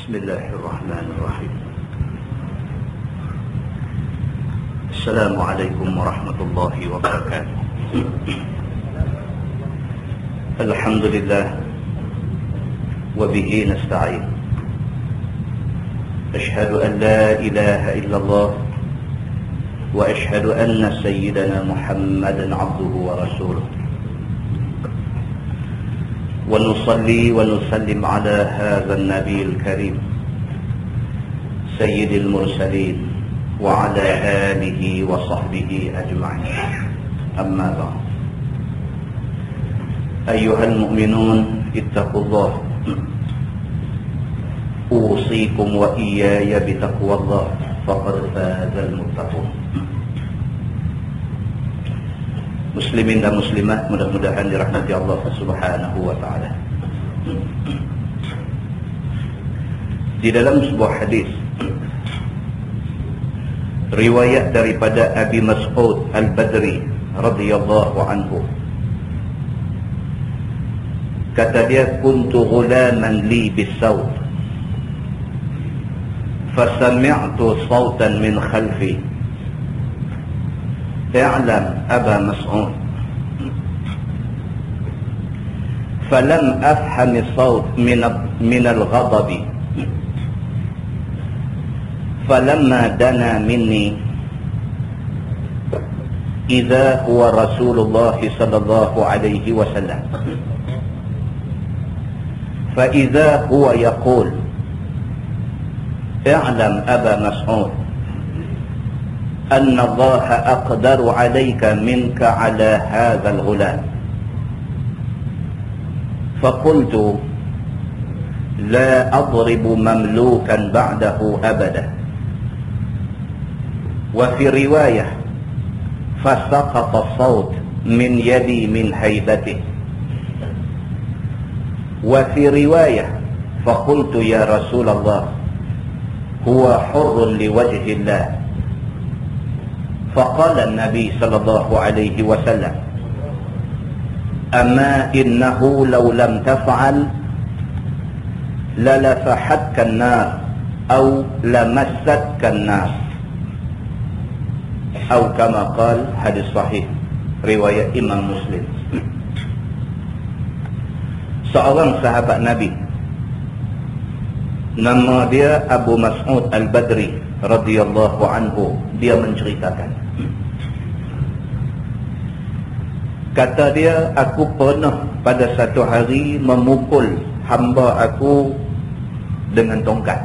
بسم الله الرحمن الرحيم. السلام عليكم ورحمة الله وبركاته. الحمد لله وبه نستعين. أشهد أن لا إله إلا الله وأشهد أن سيدنا محمدا عبده ورسوله، ونصلي ونسلم على هذا النبي الكريم سيد المرسلين وعلى آله وصحبه أجمعين. أما بعد، أيها المؤمنون اتقوا الله، أوصيكم وإياي بتقوى الله، فقد فاز المتقون. Muslimin dan muslimat, mudah-mudahan dirahmati Allah Subhanahu wa ta'ala. Di dalam sebuah hadis riwayat daripada Abi Mas'ud Al-Badri radhiyallahu anhu, kata dia, kuntu ghulaman li bis-sawt fasami'tu sawtan min khalfi, اعلم أبا مسعود، فلم أفهم الصوت من الغضب، فلما دنا مني إذا هو رسول الله صلى الله عليه وسلم، فإذا هو يقول اعلم أبا مسعود أن الله أقدر عليك منك على هذا الغلام. فقلت لا أضرب مملوكا بعده أبدا. وفي رواية فسقط الصوت من يدي من هيبته. وفي رواية فقلت يا رسول الله هو حر لوجه الله. فقال النبي صلى الله عليه وسلم أما إنه لو لم تفعل للفحتك النار أو لمستك النار، أو كما قال. hadis sahih riwayat Imam Muslim. Seorang sahabat Nabi, nama dia Abu Mas'ud Al-Badri radhiyallahu anhu, dia menceritakan, kata dia, aku pernah pada satu hari memukul hamba aku dengan tongkat.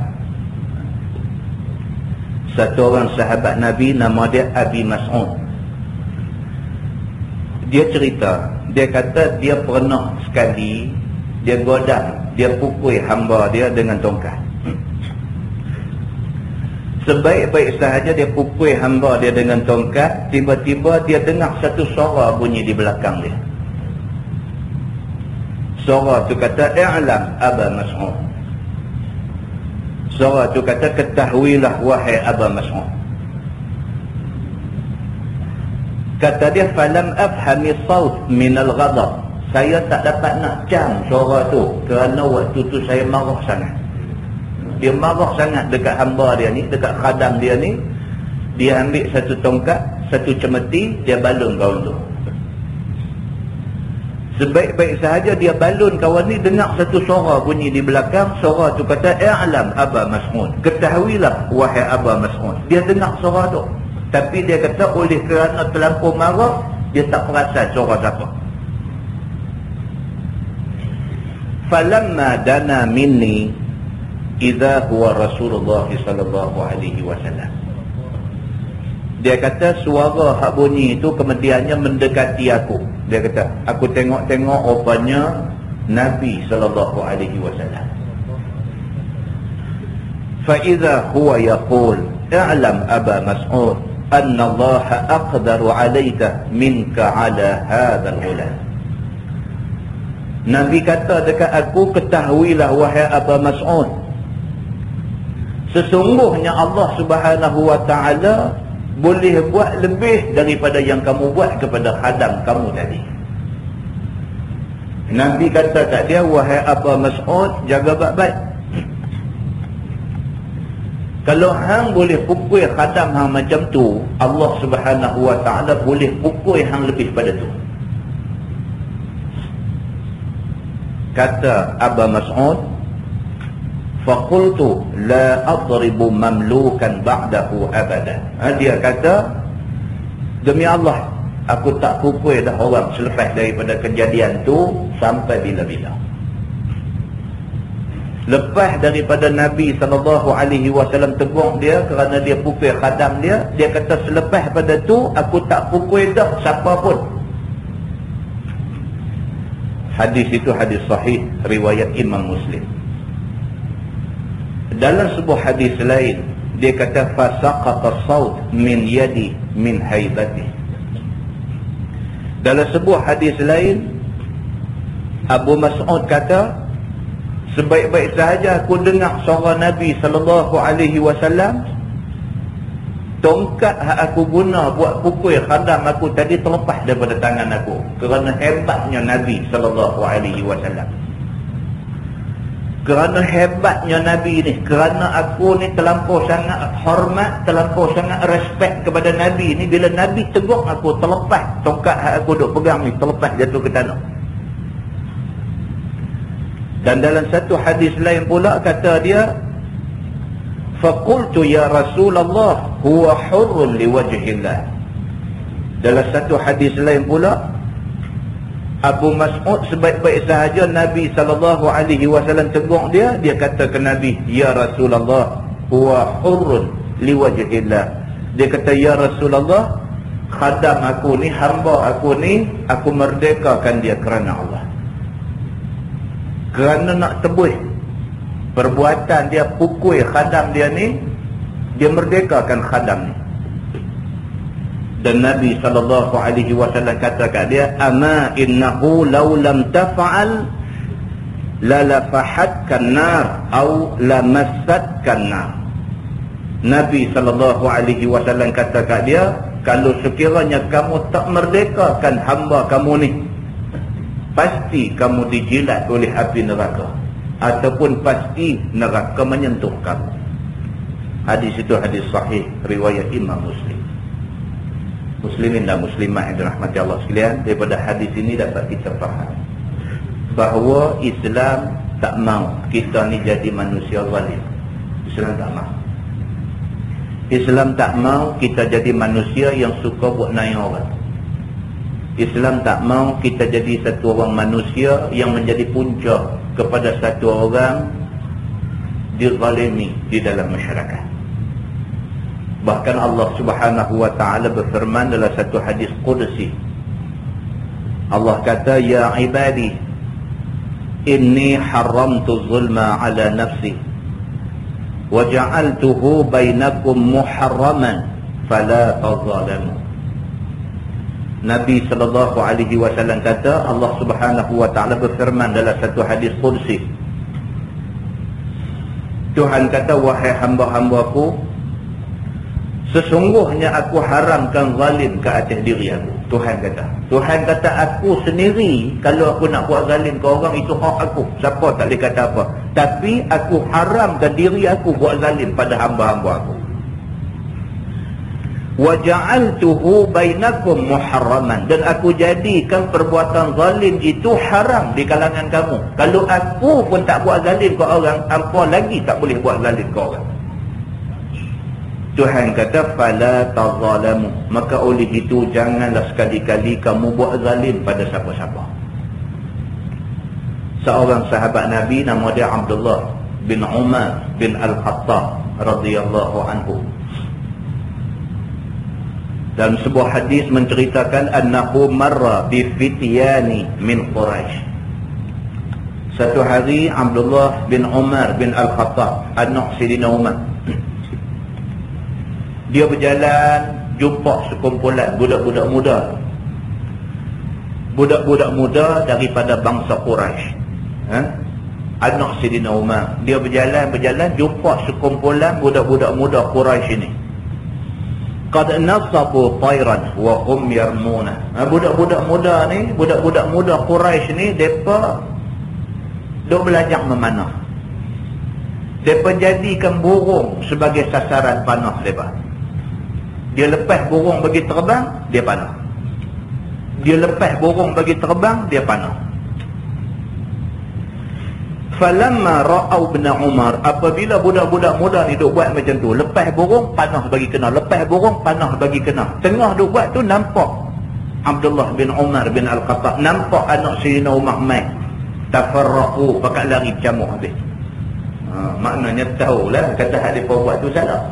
Satu orang sahabat Nabi, nama dia Abi Mas'ud. Dia cerita, dia kata dia pernah sekali dia godam, dia pukul hamba dia dengan tongkat. Sebaik-baik sahaja dia pukul hamba dia dengan tongkat, tiba-tiba dia dengar satu suara bunyi di belakang dia. Suara tu kata, i'lam Aba Mas'ud. Suara tu kata, ketahuilah wahai Aba Mas'ud. Kata dia, falam afhami sawt minal ghadab. Saya tak dapat nak cam suara tu kerana waktu tu saya marah sangat. Dia marah sangat dekat hamba dia ni, dekat khadam dia ni. Dia ambil satu tongkat, satu cemeti, dia balun kawan tu. Sebaik-baik sahaja dia balun kawan ni, dengar satu suara bunyi di belakang. Suara tu kata, i'lam Aba Mas'ud. Ketahuilah wahai Aba Mas'ud. Dia dengar suara tu, tapi dia kata oleh kerana terlampau marah, dia tak perasan suara siapa. Falamma dana minni idza huwa Rasulullah sallallahu alaihi wasallam. Dia kata suara hak bunyi itu kemudiannya mendekati aku. Dia kata, aku tengok-tengok rupanya Nabi sallallahu alaihi wasallam. Fa idza huwa yaqul i'lam Aba Mas'ud anna Allah aqdaru 'alayka minka 'ala hadzal ghulam. Nabi kata dekat aku, ketahuilah wahai Aba Mas'ud, sesungguhnya Allah Subhanahu wa ta'ala boleh buat lebih daripada yang kamu buat kepada khadam kamu tadi. Nabi kata kat dia, wahai Aba Mas'ud, jaga baik-baik. Kalau hang boleh pukul khadam hang macam tu, Allah Subhanahu wa taala boleh pukul hang lebih pada tu. Kata Abu Mas'ud, faqultu la adribu mamlukan ba'dahu abada. Dia kata, demi Allah, aku tak pukul dah orang selepas daripada kejadian tu sampai bila-bila. Lepas daripada Nabi SAW tegur dia kerana dia pukul khadam dia, dia kata selepas pada tu aku tak pukul dah siapa pun. Hadis itu hadis sahih riwayat Imam Muslim. Dalam sebuah hadis lain dia kata fasaqata saut min yadi min haibati. Dalam sebuah hadis lain Abu Mas'ud kata, sebaik-baik sahaja aku dengar suara Nabi SAW, tongkat yang aku guna buat pukul khadam aku tadi terlepas daripada tangan aku kerana hebatnya Nabi SAW. Kerana hebatnya Nabi ni, kerana aku ni terlampau sangat hormat, terlampau sangat respect kepada Nabi ni, bila Nabi tegur aku terlepas tongkat yang aku duk pegang ni terlepas jatuh ke tanah. Dan dalam satu hadis lain pula kata dia, faqultu ya Rasulullah huwa hurrun liwajhillah. Dalam satu hadis lain pula Abu Mas'ud sebaik-baik sahaja Nabi SAW tegur dia, dia kata ke Nabi, ya Rasulullah huwa hurrun liwajhillah. Dia kata, ya Rasulullah, khadam aku ni, hamba aku ni, aku merdekakan dia kerana Allah. Kerana nak tebus perbuatan dia pukul khadam dia ni, dia merdekakan khadam ni. Dan Nabi SAW kata kat dia, ama innahu law lam taf'al lalafahatkan nar au lamassatkan nar. Nabi SAW kata kat dia, kalau sekiranya kamu tak merdekakan hamba kamu ni, pasti kamu dijilat oleh api neraka, ataupun pasti neraka menyentuh kamu. Hadis itu hadis sahih riwayat Imam Muslim. Muslimin dan muslimat yang dirahmati Allah sekalian, daripada hadis ini dapat kita faham bahawa Islam tak mau kita ni jadi manusia zalim. Islam tak mau. Islam tak mau kita jadi manusia yang suka buat naik orang. Islam tak mau kita jadi satu orang manusia yang menjadi punca kepada satu orang dizalimi di dalam masyarakat. Bahkan Allah Subhanahu wa taala berfirman dalam satu hadis qudsi. Allah kata, ya ibadi inni haramtu zulma ala nafsi wa ja'altuhu bainakum muharraman fala tazalamu. Nabi SAW kata, Allah Subhanahu wa taala berfirman dalam satu hadis qudsi, Tuhan kata, wahai hamba-hambaku, sesungguhnya aku haramkan zalim ke atas diri aku. Tuhan kata aku sendiri, kalau aku nak buat zalim ke orang, itu hak aku, siapa tak boleh kata apa. Tapi aku haramkan diri aku buat zalim pada hamba-hamba aku. Wa ja'altuhu bainakum muharraman, dan aku jadikan perbuatan zalim itu haram di kalangan kamu. Kalau aku pun tak buat zalim ke orang, apa lagi tak boleh buat zalim ke orang. Tuhan kata fala tazalamu, maka oleh itu janganlah sekali-kali kamu buat zalim pada siapa-siapa. Seorang sahabat Nabi nama dia Abdullah bin Umar bin Al-Khattab radhiyallahu anhu, dalam sebuah hadis menceritakan annahu marra bi fityani min Quraisy. Satu hari Abdullah bin Umar bin Al-Khattab, anak Sayyidina Umar, dia berjalan jumpa sekumpulan budak-budak muda. Budak-budak muda daripada bangsa Quraisy. Anak Sayyidina Umar, dia berjalan jumpa sekumpulan budak-budak muda Quraisy ini. Qad nasabu tayran wa hum yarmuna. Budak-budak muda ni, budak-budak muda Quraisy ni, depa duk belajar memanah. Mereka jadikan burung sebagai sasaran panah mereka. Dia lepas burung bagi terbang, dia panah. Dia lepas burung bagi terbang, dia panah. Falamma ra'au ibn Umar, apabila budak-budak muda ni duk buat macam tu, lepas burung panah bagi kena, lepas burung panah bagi kena. Tengah duk buat tu nampak Abdullah bin Umar bin Al-Khattab, nampak anak Sayyidina Umar mai. Tafarraqu, pakat lari camuk habis. Maknanya tahulah kata hak depa buat tu salah.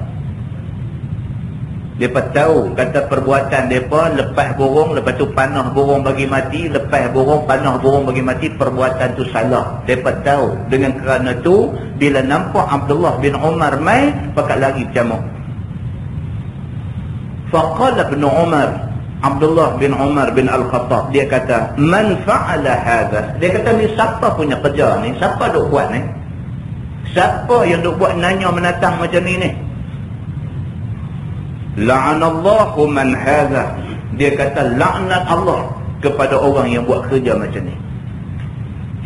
Depa tahu kata perbuatan depa lepas burung, lepas tu panah burung bagi mati, lepas burung panah burung bagi mati, perbuatan tu salah. Depa tahu. Dengan kerana tu bila nampak Abdullah bin Umar mai, pakat lari bercamuk. Faqala ibn Umar, Abdullah bin Umar bin Al-Khattab, dia kata, man fa'ala hadha? Dia kata, ni siapa punya kerja ni? Siapa duk buat ni? Siapa yang duk buat nanya menatang macam ni? La'anallahu man hadha. Dia kata laknat Allah kepada orang yang buat kerja macam ni.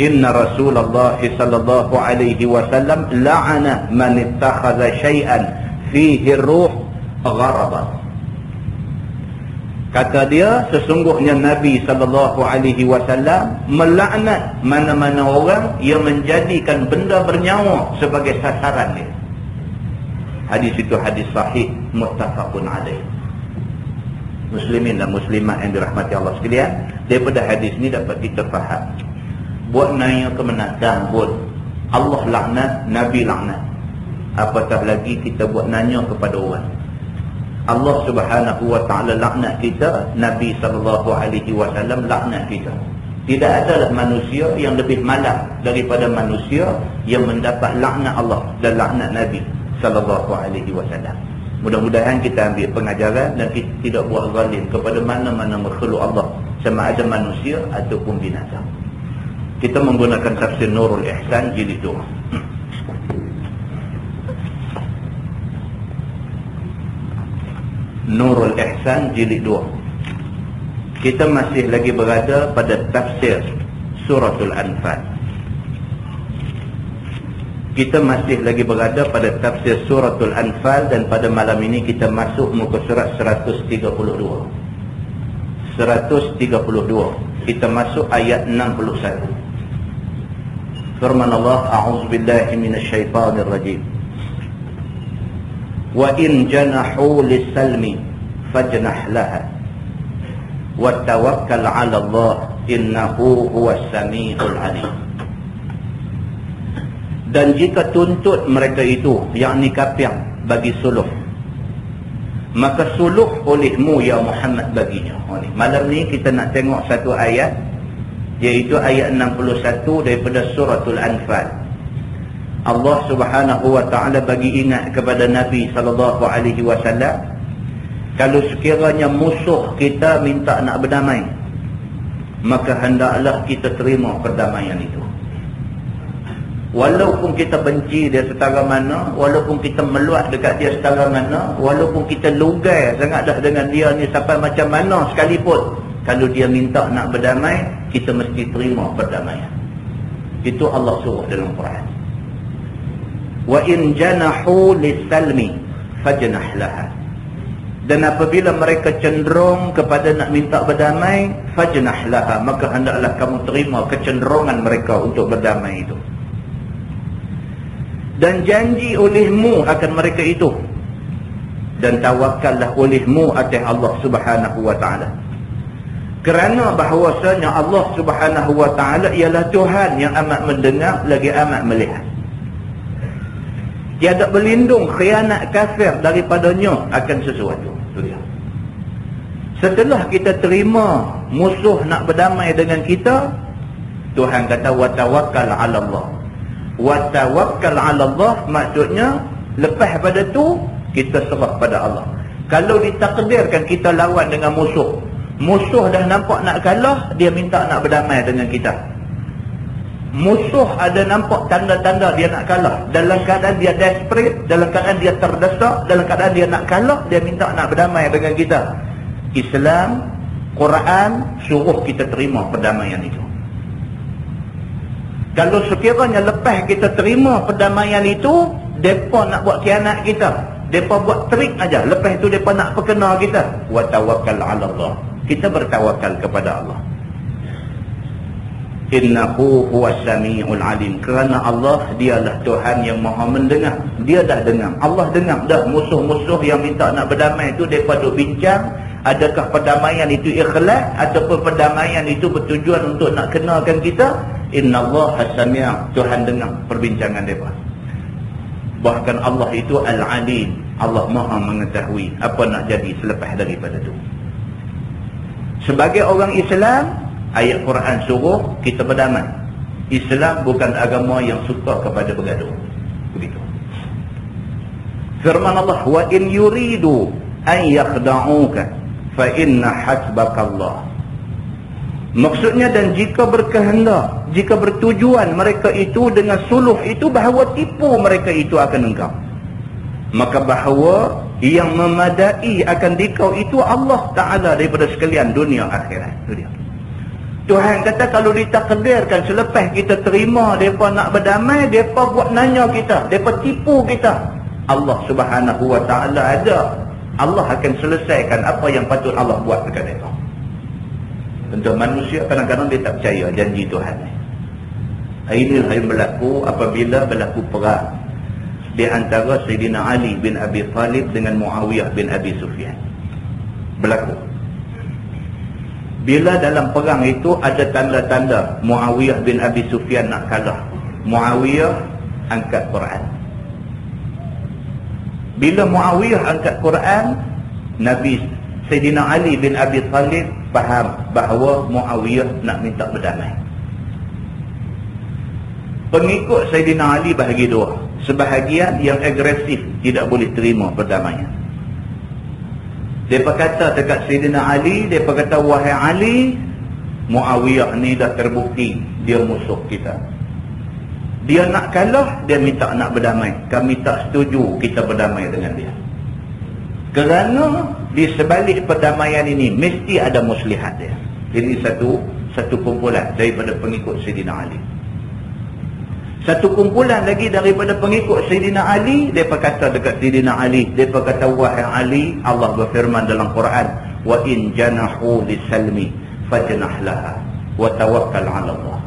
Inna Rasulullah sallallahu alaihi wasallam la'ana man ittakhadha syai'an fihi ruh gharaba. Kata dia, sesungguhnya Nabi sallallahu alaihi wasallam melaknat mana-mana orang yang menjadikan benda bernyawa sebagai sasaran dia. Hadis itu hadis sahih, muttafaqun alaih. Muslimin dan muslimat yang dirahmati Allah sekalian, daripada hadis ni dapat kita faham, buat nanya ke menatang pun Allah laknat, Nabi laknat. Apatah lagi kita buat nanya kepada orang. Allah Subhanahu wa taala laknat kita, Nabi sallallahu alaihi wasallam laknat kita. Tidak adalah manusia yang lebih malang daripada manusia yang mendapat laknat Allah dan laknat Nabi sallallahu alaihi wasallam. Mudah-mudahan kita ambil pengajaran dan kita tidak buat zalim kepada mana-mana makhluk Allah, sama ada manusia ataupun binatang. Kita menggunakan tafsir Nurul Ihsan jilid 2. Nurul Ihsan jilid 2. Kita masih lagi berada pada tafsir Suratul Anfal. Kita masih lagi berada pada tafsir Suratul Anfal, dan pada malam ini kita masuk muka surat 132. 132. Kita masuk ayat 61. Firman Allah, a'udzubillahi minasyaitonir rajim. Wa in janahu lis-salmi fajnah laha wa tawakkal 'ala Allah innahu huwas samiul 'alim. Dan jika tuntut mereka itu, yakni kafir, bagi suluh, maka suluh olehmu ya Muhammad baginya. Malam ni kita nak tengok satu ayat, iaitu ayat 61 daripada Suratul Anfal. Allah Subhanahu wa taala bagi ingat kepada Nabi sallallahu alaihi wasallam, kalau sekiranya musuh kita minta nak berdamai, maka hendaklah kita terima perdamaian itu. Walaupun kita benci dia setara mana, walaupun kita meluat dekat dia setara mana, walaupun kita lugai sangatlah dengan dia ni sampai macam mana sekalipun, kalau dia minta nak berdamai, kita mesti terima perdamaian. Itu Allah suruh dalam Quran. Wa in janahu lis-salmi fajnah laha. Dan apabila mereka cenderung kepada nak minta berdamai, fajnah laha, maka hendaklah kamu terima kecenderungan mereka untuk berdamai itu. Dan janji olehmu akan mereka itu, dan tawakallah olehmu atas Allah Subhanahu wa taala. Kerana bahawasanya Allah Subhanahu wa taala ialah Tuhan yang amat mendengar lagi amat melihat. Tiada berlindung khianat kafir daripadanya akan sesuatu. Itu dia. Setelah kita terima musuh nak berdamai dengan kita, Tuhan kata wa tawakkal 'ala Allah. Wa tawakkal 'ala Allah maksudnya lepas pada tu kita serah pada Allah. Kalau ditakdirkan kita lawan dengan musuh, musuh dah nampak nak kalah, dia minta nak berdamai dengan kita. Musuh ada nampak tanda-tanda dia nak kalah, dalam keadaan dia desperate, dalam keadaan dia terdesak, dalam keadaan dia nak kalah, dia minta nak berdamai dengan kita. Islam, Quran suruh kita terima perdamaian itu. Kalau sekiranya lepas kita terima perdamaian itu, mereka nak buat khianat kita. Mereka buat trik aja. Lepas itu mereka nak perkena kita. Wa tawakkal 'ala Allah. Kita bertawakal kepada Allah. Innahu huwas samiul alim. Kerana Allah dialah Tuhan yang Maha mendengar. Dia dah dengar. Allah dengar dah musuh-musuh yang minta nak berdamai itu, mereka duk bincang adakah perdamaian itu ikhlas ataupun perdamaian itu bertujuan untuk nak kenakan kita. Innallaha sami', Tuhan dengar perbincangan mereka. Bahkan Allah itu Al-Alim, Allah Maha mengetahui apa nak jadi selepas daripada itu. Sebagai orang Islam, ayat Quran suruh kita berdamai. Islam bukan agama yang suka kepada bergaduh. Begitu. Firman Allah, wa in yuridu an yakhda'uka fa inna hasbakallah. Maksudnya, dan jika berkehendak, jika bertujuan mereka itu dengan suluh itu bahawa tipu mereka itu akan engkau, maka bahawa yang memadai akan dikau itu Allah Ta'ala daripada sekalian dunia akhirat. Itu dia. Tuhan kata kalau ditakdirkan selepas kita terima mereka nak berdamai, mereka buat nanya kita, mereka tipu kita, Allah Subhanahu Wa Ta'ala ada. Allah akan selesaikan apa yang patut Allah buat dekat mereka. Tentu manusia kadang-kadang dia tak percaya janji Tuhan. Inilah yang berlaku apabila berlaku perang di antara Sayyidina Ali bin Abi Talib dengan Muawiyah bin Abi Sufyan. Berlaku. Bila dalam perang itu ada tanda-tanda Muawiyah bin Abi Sufyan nak kalah, Muawiyah angkat Quran. Bila Muawiyah angkat Quran, Nabi Sayyidina Ali bin Abi Talib faham bahawa Muawiyah nak minta berdamai. Pengikut Sayyidina Ali bahagi dua. Sebahagian yang agresif tidak boleh terima perdamaian. Mereka kata dekat Sayyidina Ali, mereka kata, wahai Ali, Muawiyah ni dah terbukti dia musuh kita. Dia nak kalah, dia minta nak berdamai. Kami tak setuju kita berdamai dengan dia. Kerana di sebalik perdamaian ini mesti ada muslihat dia. Jadi satu kumpulan daripada pengikut Sayyidina Ali. Satu kumpulan lagi daripada pengikut Sayyidina Ali, mereka kata dekat Sayyidina Ali, mereka kata, wahai Ali, Allah berfirman dalam Quran, wa in janahu lisalmi fajnah laha wa tawakkal 'ala Allah.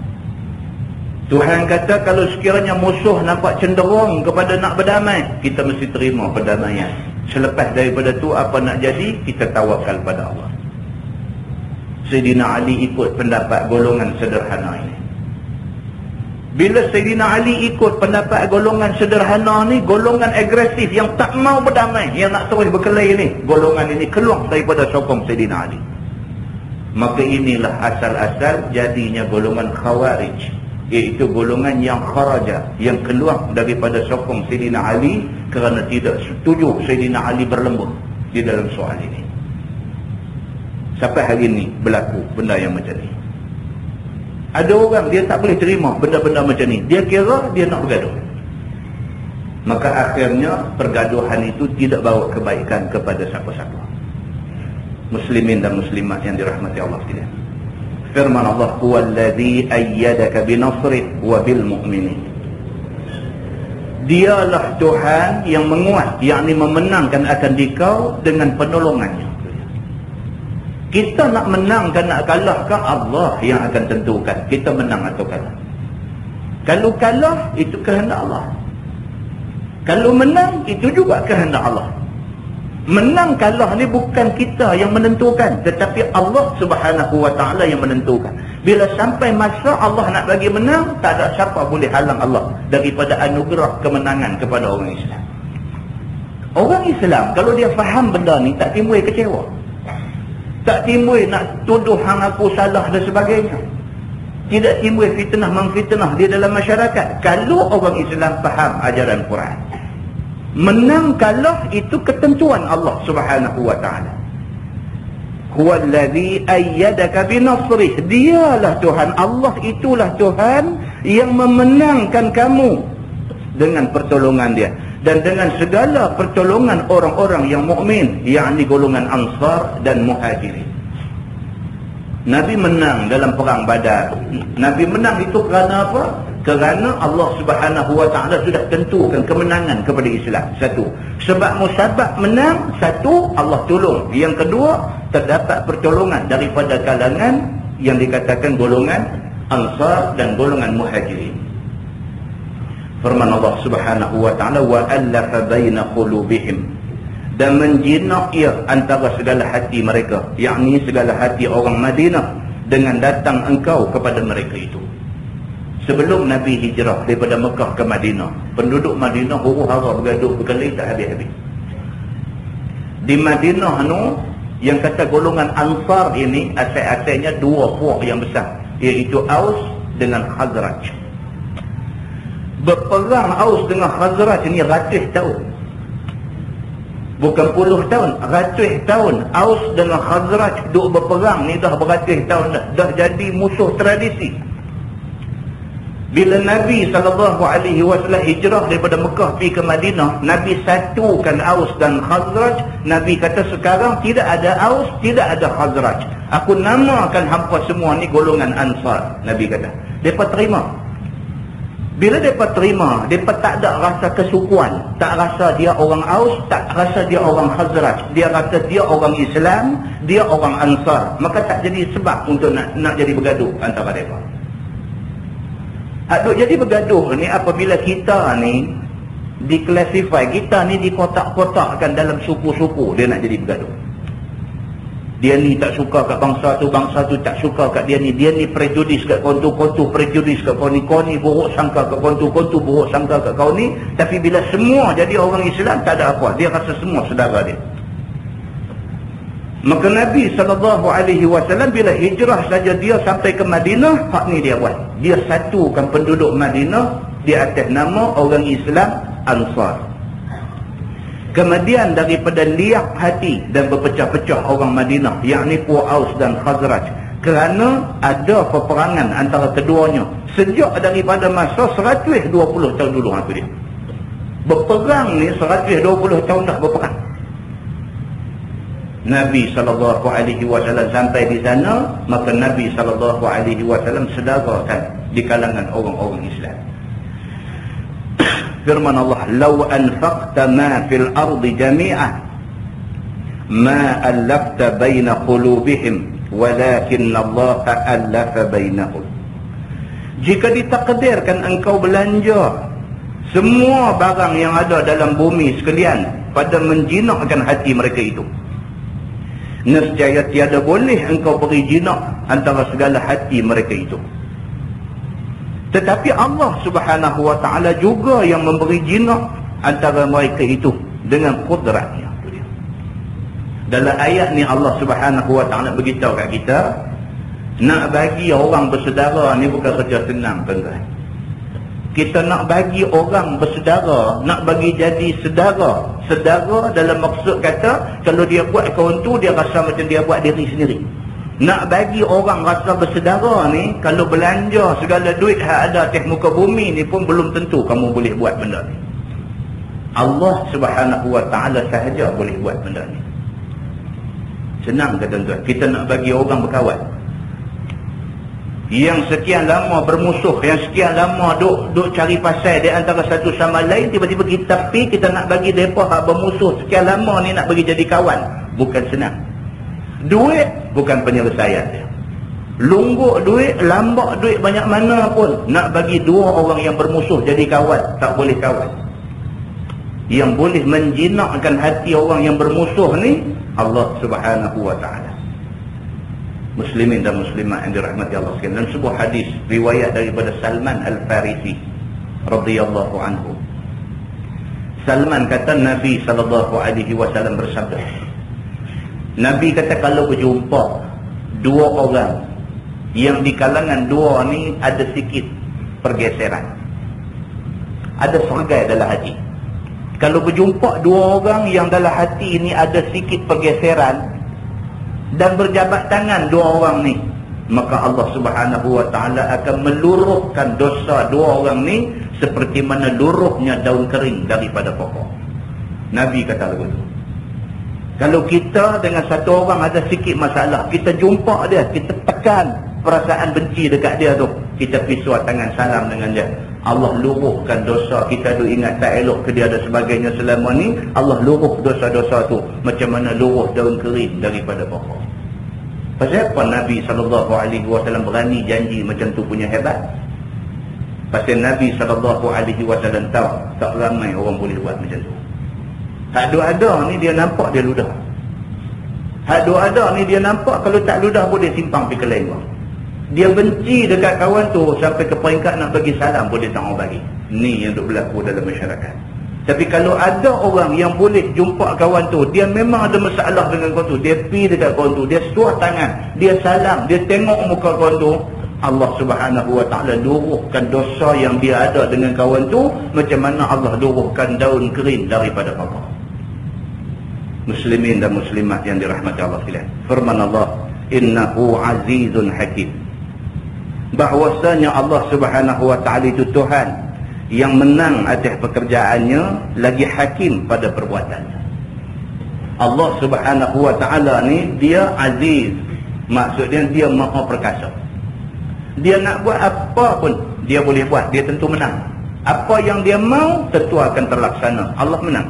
Tuhan kata kalau sekiranya musuh nampak cenderung kepada nak berdamai, kita mesti terima perdamaian. Selepas daripada tu apa nak jadi, kita tawakal pada Allah. Sayyidina Ali ikut pendapat golongan sederhana ini. Bila Sayyidina Ali ikut pendapat golongan sederhana ni, golongan agresif yang tak mau berdamai, yang nak terus berkelahi ni, golongan ini keluar daripada sokong Sayyidina Ali. Maka inilah asal-asal jadinya golongan Khawarij, iaitu golongan yang kharaja, yang keluar daripada sokong Sayyidina Ali kerana tidak setuju Sayyidina Ali berlembut di dalam soal ini. Sampai hari ini berlaku benda yang macam ni. Ada orang dia tak boleh terima benda-benda macam ni. Dia kira dia nak bergaduh. Maka akhirnya pergaduhan itu tidak bawa kebaikan kepada siapa-siapa. Muslimin dan muslimat yang dirahmati Allah sekalian. Firman Allah, huwallazi ayyadaka binasrih wa bil mu'minin. Dialah Tuhan yang menguat, yakni memenangkan akan dikau dengan penolongannya. Kita nak menangkan, nak kalahkan, Allah yang akan tentukan kita menang atau kalah. Kalau kalah, itu kehendak Allah. Kalau menang, itu juga kehendak Allah. Menang kalah ni bukan kita yang menentukan, tetapi Allah Subhanahu Wa Ta'ala yang menentukan. Bila sampai masa Allah nak bagi menang, tak ada siapa boleh halang Allah daripada anugerah kemenangan kepada orang Islam. Orang Islam kalau dia faham benda ni, tak timbul kecewa, tak timbul nak tuduh hang aku salah dan sebagainya, tidak timbul fitnah memfitnah di dalam masyarakat. Kalau orang Islam faham ajaran Quran, menang kalah itu ketentuan Allah Subhanahu Wa Ta'ala. Huwallazi ayyadaka binasrih. Dialah Tuhan, Allah itulah Tuhan yang memenangkan kamu dengan pertolongan dia dan dengan segala pertolongan orang-orang yang mukmin, yakni golongan Ansar dan Muhajirin. Nabi menang dalam perang Badar. Nabi menang itu kerana apa? Kerana Allah Subhanahu wa ta'ala sudah tentukan kemenangan kepada Islam. Satu, sebab musabab menang. Satu, Allah tolong. Yang kedua, terdapat pertolongan daripada kalangan yang dikatakan golongan Ansar dan golongan Muhajirin. Firman Allah Subhanahu wa ta'ala, wa allafa baina qulubihim, dan menjinak ia antara segala hati mereka, yakni segala hati orang Madinah, dengan datang engkau kepada mereka itu. Sebelum Nabi hijrah daripada Mekah ke Madinah, penduduk Madinah huru-hara bergaduh berkelahi tak habis-habis. Di Madinah tu, yang kata golongan Ansar ini, asal-asalnya dua puak yang besar, iaitu Aus dengan Khazraj. Berperang Aus dengan Khazraj ni ratus tahun. Bukan puluh tahun, ratus tahun. Aus dengan Khazraj duk berperang ni dah beratus tahun dah. Dah jadi musuh tradisi. Bila Nabi SAW hijrah daripada Mekah pergi ke Madinah, Nabi satukan Aus dan Khazraj. Nabi kata, sekarang tidak ada Aus, tidak ada Khazraj. Aku namakan hampa semua ni golongan Ansar. Nabi kata. Mereka terima. Bila mereka terima, mereka tak ada rasa kesukuan. Tak rasa dia orang Aus, tak rasa dia orang Khazraj. Dia rasa dia orang Islam, dia orang Ansar. Maka tak jadi sebab untuk nak jadi bergaduh antara mereka. Aduk jadi bergaduh ni apabila kita ni diklasifai, kita ni dikotak-kotakkan dalam suku-suku, dia nak jadi bergaduh. Dia ni tak suka kat bangsa tu tak suka kat dia ni prejudis kat kontu prejudis kat kau ni buruk sangka kat kontu buruk sangka kat kau ni. Tapi bila semua jadi orang Islam, tak ada apa, dia rasa semua saudara dia. Maka Nabi SAW bila hijrah saja dia sampai ke Madinah, hak ni dia buat. Dia satukan penduduk Madinah di atas nama orang Islam Ansar. Kemudian daripada liak hati dan berpecah-pecah orang Madinah, yakni puak Aus dan Khazraj, kerana ada peperangan antara keduanya sejak daripada masa 120 tahun dulu. Aku dia berperang ni 120 tahun dah berperang. Nabi SAW sampai di sana, maka Nabi SAW sedarakan di kalangan orang-orang Islam. Firman Allah, "Lau anfaqta ma fil ardi jami'ah ma allafta baina qulubihim walakinna Allah allafa bainahum." Jika ditakdirkan engkau belanja semua barang yang ada dalam bumi sekalian pada menjinakkan hati mereka itu, nescaya tiada boleh engkau beri jinak antara segala hati mereka itu. Tetapi Allah Subhanahu wa ta'ala juga yang memberi jinak antara mereka itu dengan kudratnya. Dalam ayat ni Allah Subhanahu wa ta'ala beritahu kat kita, nak bagi orang bersaudara ni bukan kerja senang, tuan-tuan. Kita nak bagi orang bersaudara, nak bagi jadi sedara. Sedara dalam maksud kata, kalau dia buat kawan tu, dia rasa macam dia buat diri sendiri. Nak bagi orang rasa bersaudara ni, kalau belanja segala duit yang ada atas muka bumi ni pun belum tentu kamu boleh buat benda ni. Allah Subhanahu wa ta'ala sahaja boleh buat benda ni. Senang ke tuan-tuan? Kita nak bagi orang berkawan yang sekian lama bermusuh, yang sekian lama duk cari pasal di antara satu sama lain, tiba-tiba kita nak bagi mereka hak bermusuh sekian lama ni nak bagi jadi kawan. Bukan senang. Duit bukan penyelesaian dia. Lungguk duit, lambak duit banyak mana pun, nak bagi dua orang yang bermusuh jadi kawan, tak boleh kawan. Yang boleh menjinakkan hati orang yang bermusuh ni Allah Subhanahu wa ta'ala. Muslimin dan muslimat yang dirahmati Allah sekalian, dalam sebuah hadis riwayat daripada Salman Al-Farisi radhiyallahu anhu, Salman kata Nabi SAW bersabda, Nabi kata kalau berjumpa dua orang yang di kalangan dua ni ada sikit pergeseran, ada sergai dalam hati. Kalau berjumpa dua orang yang dalam hati ini ada sikit pergeseran dan berjabat tangan dua orang ni, maka Allah Subhanahu wa ta'ala akan meluruhkan dosa dua orang ni seperti mana luruhnya daun kering daripada pokok. Nabi kata begitu. Kalau kita dengan satu orang ada sikit masalah, kita jumpa dia, kita tekan perasaan benci dekat dia tu, kita pisau tangan salam dengan dia, Allah luruhkan dosa kita tu. Ingat tak elok ke dia dan sebagainya selama ni, Allah luruh dosa-dosa tu macam mana luruh daun kering daripada pokok. Pasal apa Nabi SAW berani janji macam tu punya hebat? Pasal Nabi SAW tahu tak ramai orang boleh buat macam tu. Hak ada ni dia nampak dia ludah. Hak ada ni dia nampak kalau tak ludah pun dia simpang pergi ke lain orang. Dia benci dekat kawan tu sampai ke peringkat nak bagi salam pun dia tak mau bagi. Ni yang duk berlaku dalam masyarakat. Tapi kalau ada orang yang boleh jumpa kawan tu, dia memang ada masalah dengan kawan tu, dia pergi dekat kawan tu, dia suah tangan, dia salam, dia tengok muka kawan tu, Allah Subhanahu Wa Taala luruhkan dosa yang dia ada dengan kawan tu macam mana Allah luruhkan daun kering daripada pokok. Muslimin dan muslimat yang dirahmati Allah sekalian. Firman Allah, innahu azizun hakim. Bahwasanya Allah Subhanahu Wa Taala itu Tuhan yang menang atas pekerjaannya, lagi hakim pada perbuatannya. Allah Subhanahu Wa Taala ni dia aziz, maksudnya dia maha perkasa. Dia nak buat apa pun dia boleh buat, dia tentu menang. Apa yang dia mau tentu akan terlaksana. Allah menang.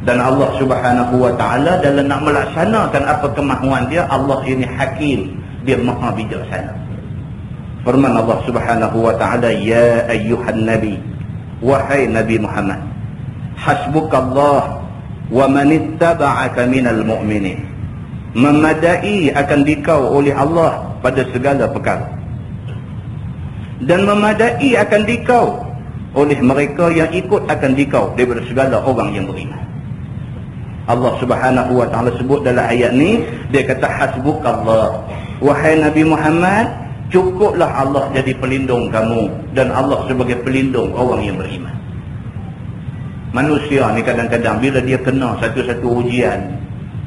Dan Allah Subhanahu Wa Taala dalam nak melaksanakan apa kemahuan dia, Allah ini hakim, dia maha bijaksana. Firman Allah Subhanahu Wa Taala, ya ayyuhan nabi, wahai Nabi Muhammad, hasbukallah wa man ittaba'aka minal mu'minin. Memadai akan dikau oleh Allah pada segala perkara, dan memadai akan dikau oleh mereka yang ikut akan dikau daripada segala orang yang beriman. Allah Subhanahu Wa Taala sebut dalam ayat ni, dia kata hasbukallah, wahai Nabi Muhammad, cukuplah Allah jadi pelindung kamu, dan Allah sebagai pelindung orang yang beriman. Manusia ni kadang-kadang bila dia kena satu-satu ujian,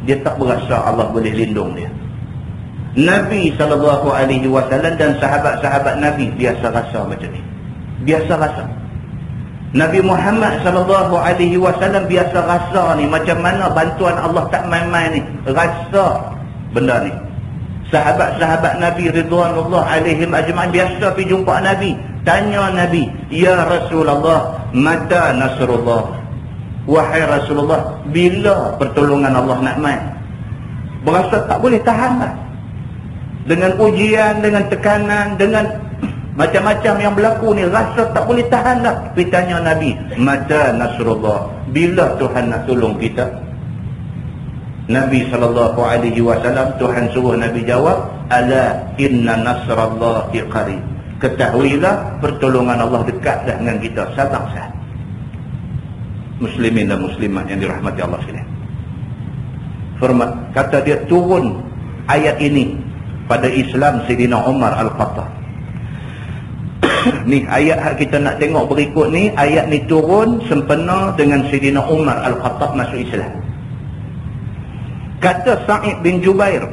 dia tak berasa Allah boleh lindung dia. Nabi SAW dan sahabat-sahabat Nabi biasa rasa macam ni. Biasa rasa. Nabi Muhammad SAW biasa rasa ni macam mana bantuan Allah tak main-main ni. Rasa benda ni. Sahabat-sahabat Nabi ridwanullah alaihim ajma'in biasa pergi jumpa Nabi, tanya Nabi, ya Rasulullah, mata nasrullah? Wahai Rasulullah, bila pertolongan Allah nak main? Berasa tak boleh tahan lah. Dengan ujian, dengan tekanan, dengan macam-macam yang berlaku ni, rasa tak boleh tahan lah. Pergi tanya Nabi, mata nasrullah? Bila Tuhan nak tolong kita? Nabi SAW, Tuhan suruh Nabi jawab, ala inna nasrallahi qarib. Ketahuilah pertolongan Allah dekat dah dengan kita, sabar sah. Muslimin dan muslimat yang dirahmati Allah sekalian. Firman kata dia turun ayat ini pada Islam Sayyidina Umar Al-Khattab. Ni ayat yang kita nak tengok berikut ni, ayat ni turun sempena dengan Sayyidina Umar Al-Khattab masuk Islam. Kata Sa'id bin Jubair,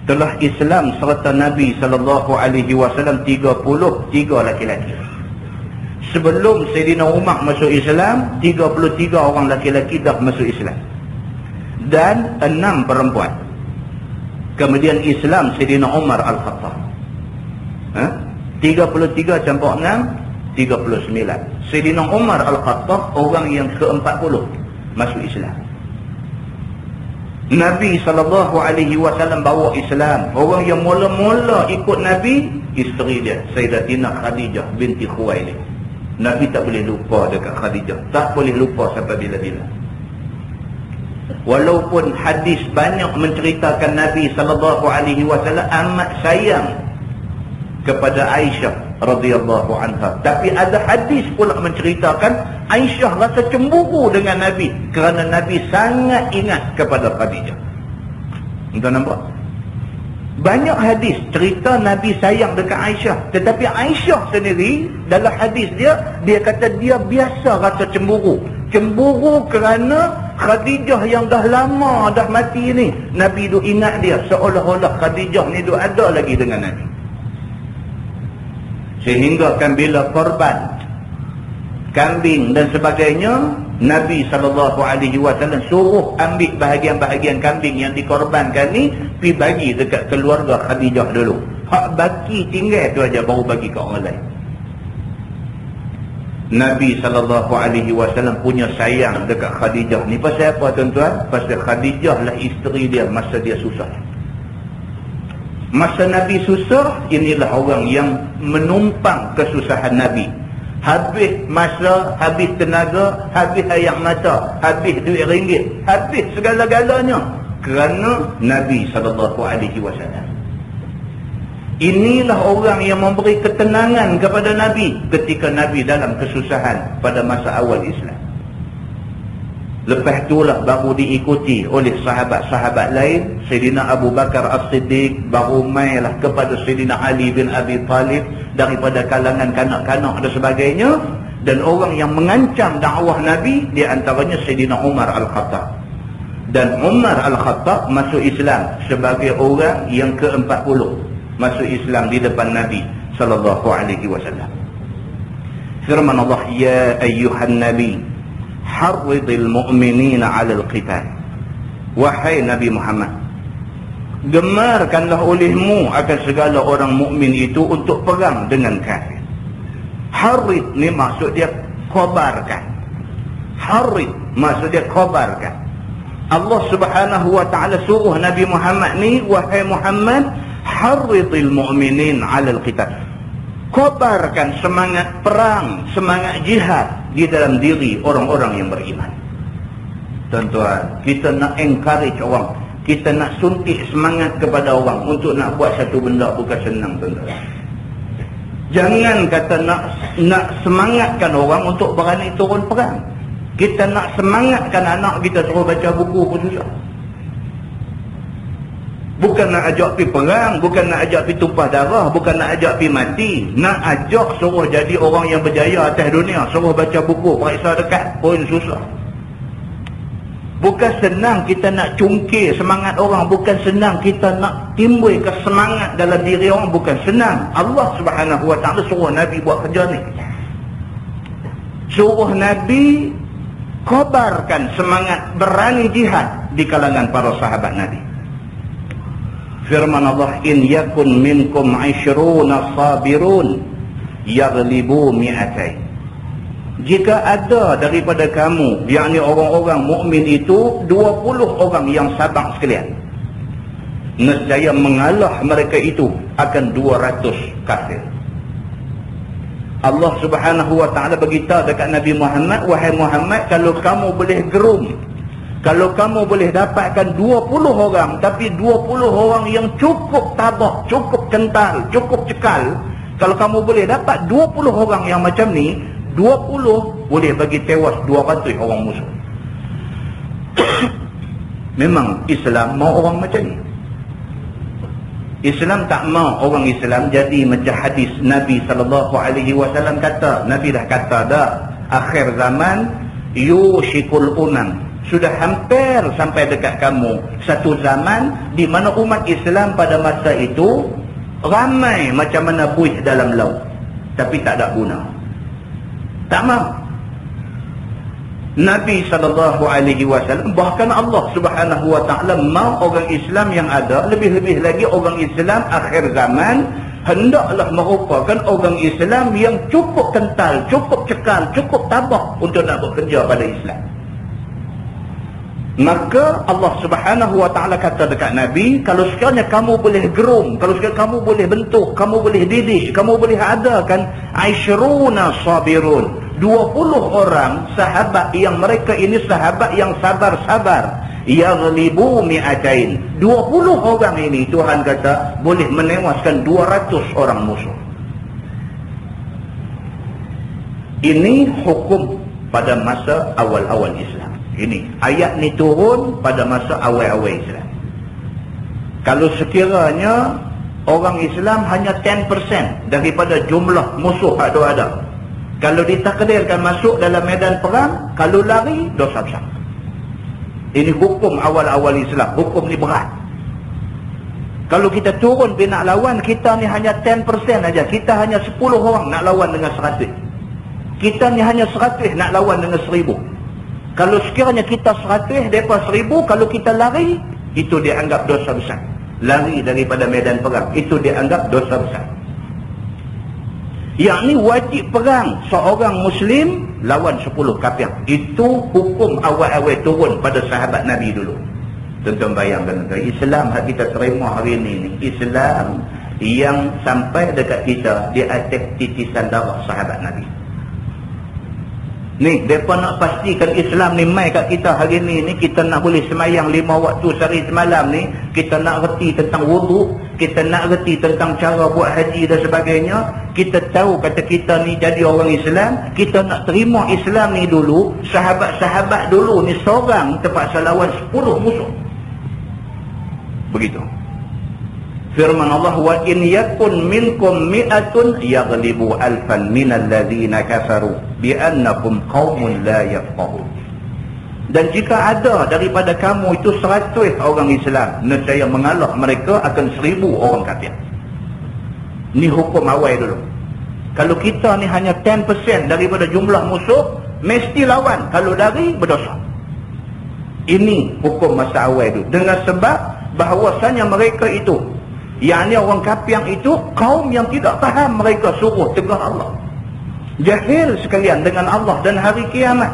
telah Islam serta Nabi SAW 33 laki-laki. Sebelum Sayyidina Umar masuk Islam, 33 orang laki-laki dah masuk Islam, dan 6 perempuan. Kemudian Islam Sayyidina Umar Al-Khattab, 33 campur 6, 39. Sayyidina Umar Al-Khattab orang yang ke-40 masuk Islam. Nabi SAW bawa Islam. Orang yang mula-mula ikut Nabi, isteri dia Sayyidatina Khadijah binti Khuwailid. Nabi tak boleh lupa dekat Khadijah, tak boleh lupa sampai bila-bila. Walaupun hadis banyak menceritakan Nabi SAW amat sayang kepada Aisyah radhiyallahu anha, tapi ada hadis pula menceritakan Aisyah rasa cemburu dengan Nabi kerana Nabi sangat ingat kepada Khadijah. Entah nampak? Banyak hadis cerita Nabi sayang dekat Aisyah, tetapi Aisyah sendiri dalam hadis dia kata dia biasa rasa cemburu. Cemburu kerana Khadijah yang dah lama dah mati ni, Nabi duk ingat dia seolah-olah Khadijah ni duk ada lagi dengan Nabi. Sehingga kan bila korban kambing dan sebagainya, Nabi SAW suruh ambil bahagian-bahagian kambing yang dikorbankan ni, pergi bagi dekat keluarga Khadijah dulu. Hak baki tinggal tu aja baru bagi ke orang lain. Nabi SAW punya sayang dekat Khadijah ni pasal apa tuan-tuan? Pasal Khadijah lah isteri dia masa dia susah. Masa Nabi susah, inilah orang yang menumpang kesusahan Nabi. Habis masa, habis tenaga, habis air mata, habis duit ringgit, habis segala-galanya kerana Nabi SAW. Inilah orang yang memberi ketenangan kepada Nabi ketika Nabi dalam kesusahan pada masa awal Islam. Lepas itulah baru diikuti oleh sahabat-sahabat lain. Sayyidina Abu Bakar As-Siddiq baru mailah kepada Sayyidina Ali bin Abi Talib daripada kalangan kanak-kanak dan sebagainya. Dan orang yang mengancam dakwah Nabi di antaranya Sayyidina Umar Al-Khattab. Dan Umar Al-Khattab masuk Islam sebagai orang yang ke-40 masuk Islam di depan Nabi sallallahu alaihi wasallam. Firman Allah, ya ayyuhan nabi harridil mu'minina 'alal qital. Wahai Nabi Muhammad, gemarkanlah olehmu akan segala orang mukmin itu untuk perang dengan kafir. Harrid ni maksud dia khabarkan. Harrid maksud dia khabarkan. Allah Subhanahu wa taala suruh Nabi Muhammad ni, wahai Muhammad, harridil mu'minin 'alal qital. Kobarkan semangat perang, semangat jihad di dalam diri orang-orang yang beriman. Tuan-tuan, kita nak encourage orang, kita nak suntik semangat kepada orang untuk nak buat satu benda bukan senang, tuan-tuan. Jangan kata nak semangatkan orang untuk berani turun perang. Kita nak semangatkan anak kita suruh baca buku pun susah. Bukan nak ajak pergi perang, bukan nak ajak pergi tumpah darah, bukan nak ajak pergi mati. Nak ajak suruh jadi orang yang berjaya atas dunia, suruh baca buku, periksa dekat pun susah. Bukan senang kita nak cungkir semangat orang, bukan senang kita nak timbulkan semangat dalam diri orang, bukan senang. Allah Subhanahu wa taala suruh Nabi buat kerja ni. Suruh Nabi khabarkan semangat berani jihad di kalangan para sahabat Nabi. Firman Allah, in yakun minkum 'ishruna sabirun yaghlibu mi'atain. Jika ada daripada kamu, yakni orang-orang mukmin itu 20 orang yang sabar sekalian, nescaya mengalah mereka itu akan 200 kafir. Allah Subhanahu wa taala beritahu dekat Nabi Muhammad, wahai Muhammad, kalau kamu boleh gerum, kalau kamu boleh dapatkan 20 orang, tapi 20 orang yang cukup tabah, cukup kental, cukup cekal, kalau kamu boleh dapat 20 orang yang macam ni, 20 boleh bagi tewas 200 orang musuh. Memang Islam mau orang macam ni. Islam tak mau orang Islam jadi macam hadis Nabi SAW kata. Nabi dah kata dah, akhir zaman yushikul umam, sudah hampir sampai dekat kamu satu zaman di mana umat Islam pada masa itu ramai macam mana buih dalam laut, tapi tak ada guna. Tak mau. Nabi SAW, bahkan Allah Subhanahu wa taala mau orang Islam yang ada, lebih-lebih lagi orang Islam akhir zaman hendaklah merupakan orang Islam yang cukup kental, cukup cekal, cukup tabah untuk nak bekerja pada Islam. Maka Allah Subhanahu wa taala kata dekat Nabi, kalau sekiranya kamu boleh gerum, kalau sekiranya kamu boleh bentuk, kamu boleh didik, kamu boleh adakan 'ishruna sabirun, 20 orang sahabat yang mereka ini sahabat yang sabar-sabar, yaghlibu mi'atain, 20 orang ini Tuhan kata boleh menewaskan 200 orang musuh. Ini hukum pada masa awal-awal Islam. Ini ayat ni turun pada masa awal-awal Islam. Kalau sekiranya orang Islam hanya 10% daripada jumlah musuh yang ada, kalau ditakdirkan masuk dalam medan perang, kalau lari dosa besar. Ini hukum awal-awal Islam. Hukum ni berat. Kalau kita turun pergi nak lawan, kita ni hanya 10% aja. Kita hanya 10 orang nak lawan dengan 100. Kita ni hanya 100 nak lawan dengan 1000. Kalau sekiranya kita 100, mereka 1000, kalau kita lari, itu dianggap dosa besar. lari daripada medan perang, itu dianggap dosa besar. Yang ni wajib perang seorang Muslim lawan 10 kafir. Itu hukum awal-awal turun pada sahabat Nabi dulu. Tuan-tuan bayangkan, Islam yang kita terima hari ini, Islam yang sampai dekat kita di atas titisan darah sahabat Nabi. Ni, mereka nak pastikan Islam ni mai kat kita hari ni kita nak boleh semayang 5 waktu sehari semalam ni, kita nak reti tentang wuduk, kita nak reti tentang cara buat haji dan sebagainya, kita tahu kata kita ni jadi orang Islam, kita nak terima Islam ni dulu, sahabat-sahabat dulu ni seorang terpaksa lawan 10 musuh. Begitu. Firman Allah, wa in yakun minkum mi'atun yaghlibu alfan minal ladzina kafaru bi annakum qaumun la yafqahun. Dan jika ada daripada kamu itu 100 orang Islam, nescaya mengalah mereka akan 1000 orang kafir. Ni hukum awal dulu. Kalau kita ni hanya 10% daripada jumlah musuh, mesti lawan. Kalau lari, berdosa. Ini hukum masa awal dulu. Dengan sebab bahawasanya mereka itu, yakni orang kafir itu, kaum yang tidak faham mereka suruh tegah Allah. Jahil sekalian dengan Allah dan hari kiamat.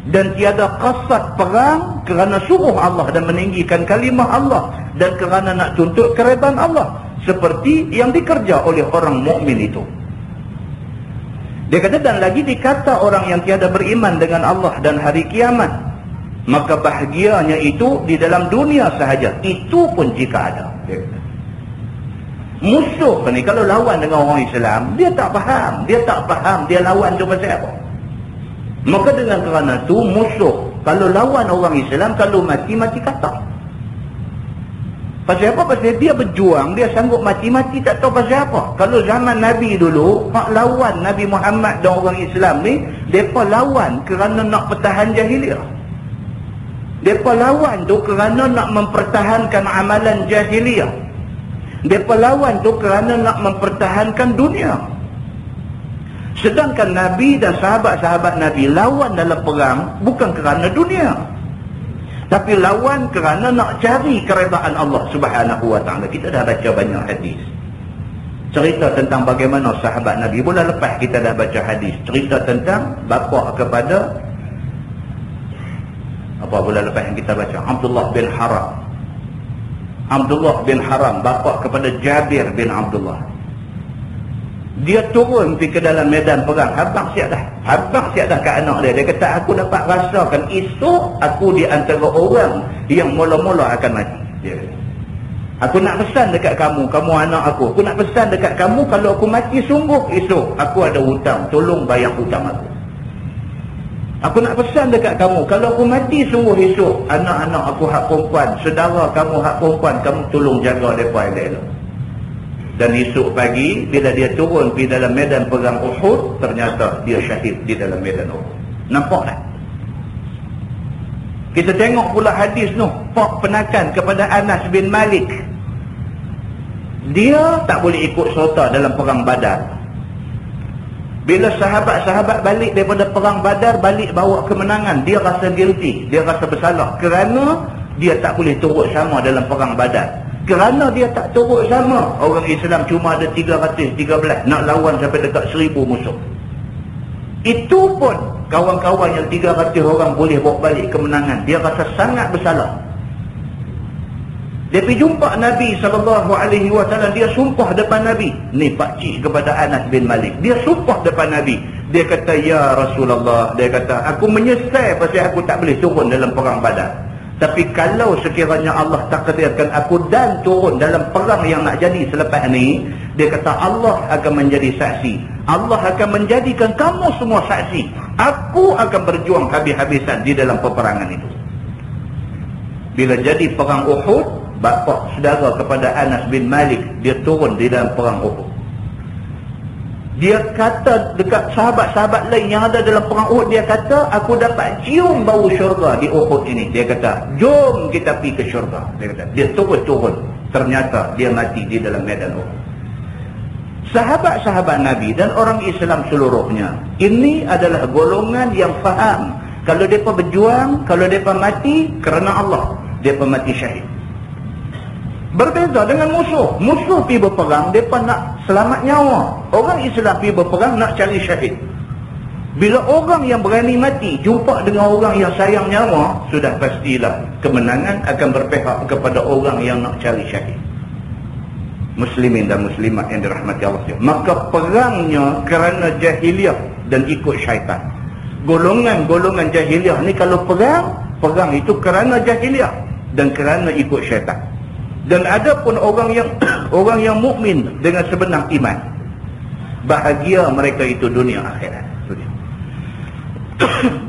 Dan tiada qasad perang kerana suruh Allah dan meninggikan kalimah Allah, dan kerana nak tuntut keredaan Allah, seperti yang dikerja oleh orang mukmin itu. Dia kata, dan lagi dikata orang yang tiada beriman dengan Allah dan hari kiamat, maka bahagianya itu di dalam dunia sahaja, itu pun jika ada. Dia kata, musuh ni kalau lawan dengan orang Islam, dia tak faham dia lawan tu pasal apa. Maka dengan kerana tu, musuh kalau lawan orang Islam, kalau mati kata. Pasal apa? Pasal dia berjuang, dia sanggup mati tak tahu pasal apa. Kalau zaman Nabi dulu, hak lawan Nabi Muhammad dan orang Islam ni, mereka lawan kerana nak pertahan jahiliah. Mereka lawan tu kerana nak mempertahankan amalan jahiliah. Mereka lawan tu kerana nak mempertahankan dunia. Sedangkan Nabi dan sahabat-sahabat Nabi lawan dalam perang bukan kerana dunia, tapi lawan kerana nak cari keredaan Allah Subhanahu wa ta'ala. Kita dah baca banyak hadis cerita tentang bagaimana sahabat Nabi. Bulan lepas kita dah baca hadis cerita tentang bapa kepada apa, bulan lepas yang kita baca, Abdullah bin Haram, bapa kepada Jabir bin Abdullah. Dia turun pergi ke dalam medan perang. Habang siap dah ke anak dia. Dia kata, aku dapat rasakan esok aku di antara orang yang mula-mula akan mati. Dia kata, aku nak pesan dekat kamu anak aku. Aku nak pesan dekat kamu, kalau aku mati sungguh esok, aku ada hutang, tolong bayar hutang aku. Aku nak pesan dekat kamu, kalau aku mati sungguh esok, anak-anak aku hak perempuan, saudara kamu hak perempuan, kamu tolong jaga mereka elok-elok. Dan esok pagi, bila dia turun di dalam medan perang Uhud, ternyata dia syahid di dalam medan Uhud. Nampak tak? Kita tengok pula hadis tu, penakan kepada Anas bin Malik. Dia tak boleh ikut serta dalam perang Badar. Bila sahabat-sahabat balik daripada perang Badar, balik bawa kemenangan, dia rasa guilty, dia rasa bersalah kerana dia tak boleh turut sama dalam perang Badar. Kerana dia tak turut sama, orang Islam cuma ada 313, nak lawan sampai dekat 1000 musuh. Itu pun kawan-kawan yang 300 orang boleh bawa balik kemenangan, dia rasa sangat bersalah. Dia pergi jumpa Nabi SAW, dia sumpah depan Nabi. Ni pakcik kepada Anas bin Malik, dia sumpah depan Nabi. Dia kata, ya Rasulullah, dia kata, aku menyesal pasal aku tak boleh turun dalam perang Badar. Tapi kalau sekiranya Allah takdirkan aku dan turun dalam perang yang nak jadi selepas ni, dia kata Allah akan menjadi saksi. Allah akan menjadikan kamu semua saksi. Aku akan berjuang habis-habisan di dalam peperangan itu. Bila jadi perang Uhud, bapa saudara kepada Anas bin Malik, dia turun di dalam perang Uhud. Dia kata dekat sahabat-sahabat lain yang ada dalam perang Uhud, dia kata, aku dapat cium bau syurga di Uhud ini. Dia kata, jom kita pergi ke syurga. Dia kata, dia turun. Ternyata dia mati di dalam medan Uhud. Sahabat-sahabat Nabi dan orang Islam seluruhnya, ini adalah golongan yang faham. Kalau mereka berjuang, kalau mereka mati kerana Allah, mereka mati syahid. Berbeza dengan musuh. Musuh pergi berperang, mereka nak selamat nyawa. Orang Islam pergi berperang nak cari syahid. Bila orang yang berani mati jumpa dengan orang yang sayang nyawa, sudah pastilah kemenangan akan berpihak kepada orang yang nak cari syahid. Muslimin dan muslimat yang dirahmati Allah. Maka perangnya kerana jahiliah dan ikut syaitan. Golongan-golongan jahiliah ni kalau perang itu kerana jahiliah dan kerana ikut syaitan. Dan ada pun orang yang mukmin dengan sebenar iman, bahagia mereka itu dunia akhirat.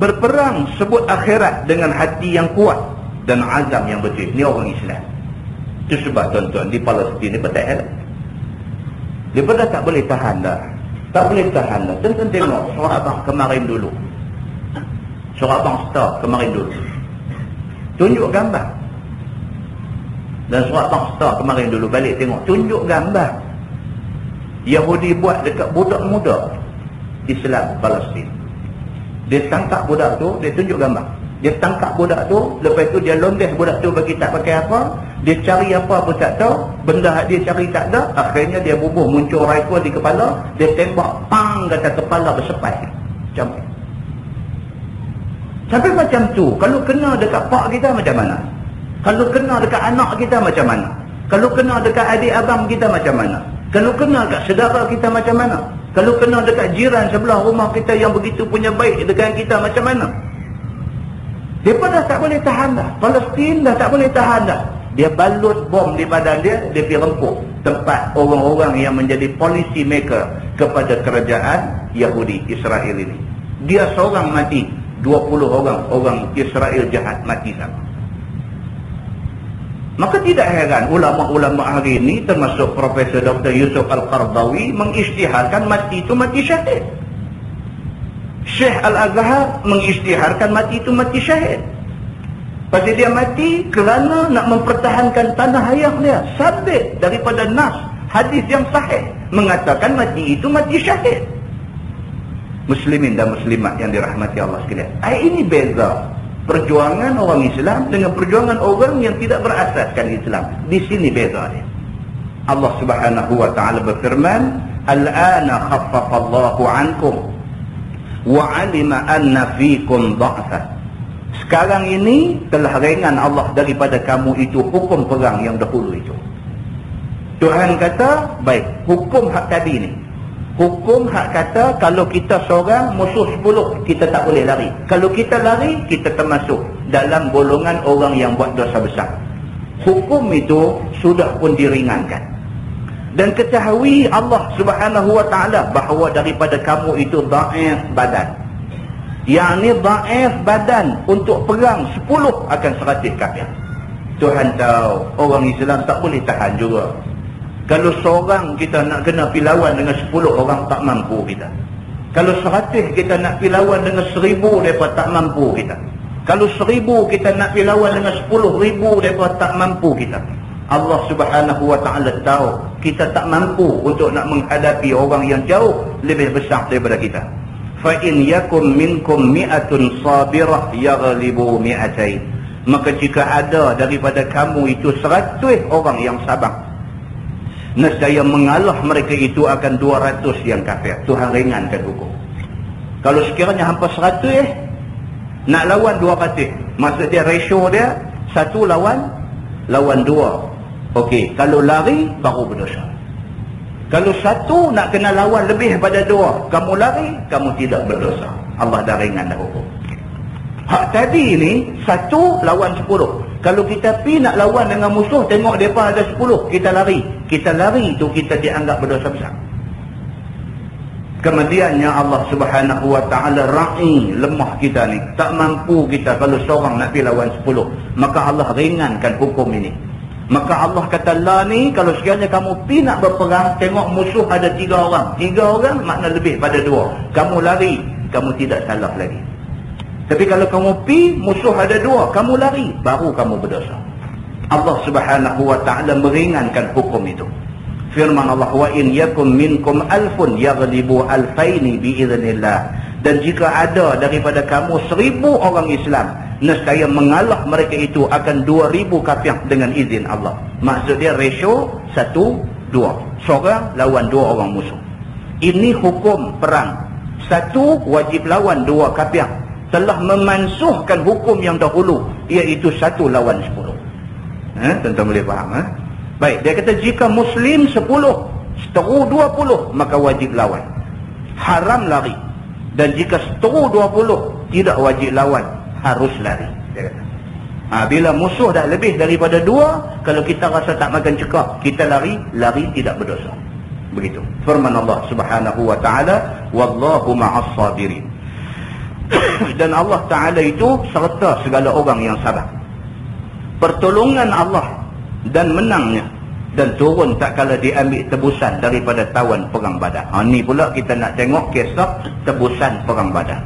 Berperang sebut akhirat dengan hati yang kuat dan azam yang betul. Ini orang Islam. Itu sebab tuan-tuan di Palestin ni betul. Dia pada tak boleh tahan dah. Tak boleh tahan dah. Tuan-tuan tengok surah abang kemarin dulu. Surah abang start kemarin dulu. Tunjuk gambar. Dan surah abang start kemarin dulu balik tengok. Tunjuk gambar. Yahudi buat dekat budak muda Islam Palestin. Dia tangkap budak tu, dia tunjuk gambar. Dia tangkap budak tu, lepas tu dia londes budak tu bagi tak pakai apa. Dia cari apa pun tak tahu. Benda dia cari tak ada. Akhirnya dia bubuh muncul rifle di kepala. Dia tembak, pang, kata kepala bersepai. Macam tu. Sampai macam tu. Kalau kena dekat pak kita macam mana? Kalau kena dekat anak kita macam mana? Kalau kena dekat adik abang kita macam mana? Kalau kena dekat saudara kita macam mana? Kalau kena dekat jiran sebelah rumah kita yang begitu punya baik dengan kita macam mana? Mereka dah tak boleh tahan dah. Palestin dah tak boleh tahan dah. Dia balut bom di badan dia, dia pergi rempuk tempat orang-orang yang menjadi policy maker kepada kerajaan Yahudi Israel ini. Dia seorang mati, 20 orang Israel jahat mati sama. Maka tidak heran ulama-ulama hari ini termasuk Profesor Dr. Yusuf Al-Qardawi mengisytiharkan mati itu mati syahid. Syekh Al-Azhar mengisytiharkan mati itu mati syahid. Pasal dia mati kerana nak mempertahankan tanah ayah dia. Sabit daripada nas hadis yang sahih mengatakan mati itu mati syahid. Muslimin dan muslimat yang dirahmati Allah sekalian. Ini beza perjuangan orang Islam dengan perjuangan orang yang tidak berasaskan Islam. Di sini beza dia. Allah Subhanahu wa taala berfirman, "Al-ana khaffafa Allahu 'ankum wa 'alima anna fiikum dha'fan." Sekarang ini telah ringan Allah daripada kamu itu hukum perang yang dahulu itu. Tuhan kata, baik, hukum hak tadi ni. Hukum hak kata kalau kita seorang musuh 10, kita tak boleh lari. Kalau kita lari, kita termasuk dalam golongan orang yang buat dosa besar. Hukum itu sudah pun diringankan. Dan ketahui Allah Subhanahu wa taala bahawa daripada kamu itu dhaif badan. Yang ni dhaif badan untuk perang 10 akan 100 kafir. Tuhan tahu orang Islam tak boleh tahan juga. Kalau seorang kita nak kena pilawan dengan 10 orang tak mampu kita. Kalau 100 kita nak pilawan dengan 1000 mereka tak mampu kita. Kalau 1000 kita nak pilawan dengan 10,000 mereka tak mampu kita. Allah Subhanahu wa taala tahu kita tak mampu untuk nak menghadapi orang yang jauh lebih besar daripada kita. Fa in yakum minkum mi'atun sabirah yaghlibu mi'atain. Maka jika ada daripada kamu itu 100 orang yang sabar, nescaya mengalah mereka itu akan 200 yang kafir. Tuhan ringankan hukum. Kalau sekiranya hampa 100 nak lawan 200, maksud dia ratio dia 1 lawan 2. Okey, kalau lari baru berdosa. Kalau 1 nak kena lawan lebih pada 2, kamu lari, kamu tidak berdosa. Allah dah ringan dah hukum. Hak tadi ni 1 lawan 10. Kalau kita pi nak lawan dengan musuh, tengok mereka ada 10, kita lari. Kita lari itu kita dianggap berdosa besar. Kemudiannya Allah Subhanahu wa taala ra'i lemah kita ni. Tak mampu kita kalau seorang nak pi lawan 10. Maka Allah ringankan hukum ini. Maka Allah kata lah ni, kalau sekiranya kamu pi nak berperang, tengok musuh ada 3 orang. 3 orang makna lebih pada 2. Kamu lari, kamu tidak salah lagi. Tapi kalau kamu pi, musuh ada 2, kamu lari, baru kamu berdosa. Allah Subhanahu wa taala meringankan hukum itu. Firman Allah, wa in yakum minkum alfun yaghlibu alfaini biiznillah. Dan jika ada daripada kamu 1000 orang Islam, nescaya mengalah mereka itu akan 2,000 kafir dengan izin Allah. Maksud dia ratio 1:2. Seorang lawan 2 orang musuh. Ini hukum perang. 1 wajib lawan 2 kafir. Telah memansuhkan hukum yang dahulu, iaitu 1 lawan 10. Tuan-tuan boleh faham? Baik, dia kata jika Muslim 10, seteru 20, maka wajib lawan. Haram lari. Dan jika seteru 20, tidak wajib lawan, harus lari. Dia kata. Bila musuh dah lebih daripada 2, kalau kita rasa tak makan cekak, kita lari tidak berdosa. Begitu. Firman Allah Subhanahu wa taala, wallahu ma'as sabirin. Dan Allah Ta'ala itu serta segala orang yang sabar. Pertolongan Allah dan menangnya dan turun tak kala diambil tebusan daripada tawan perang Badar. Ni pula kita nak tengok kisah tebusan perang Badar.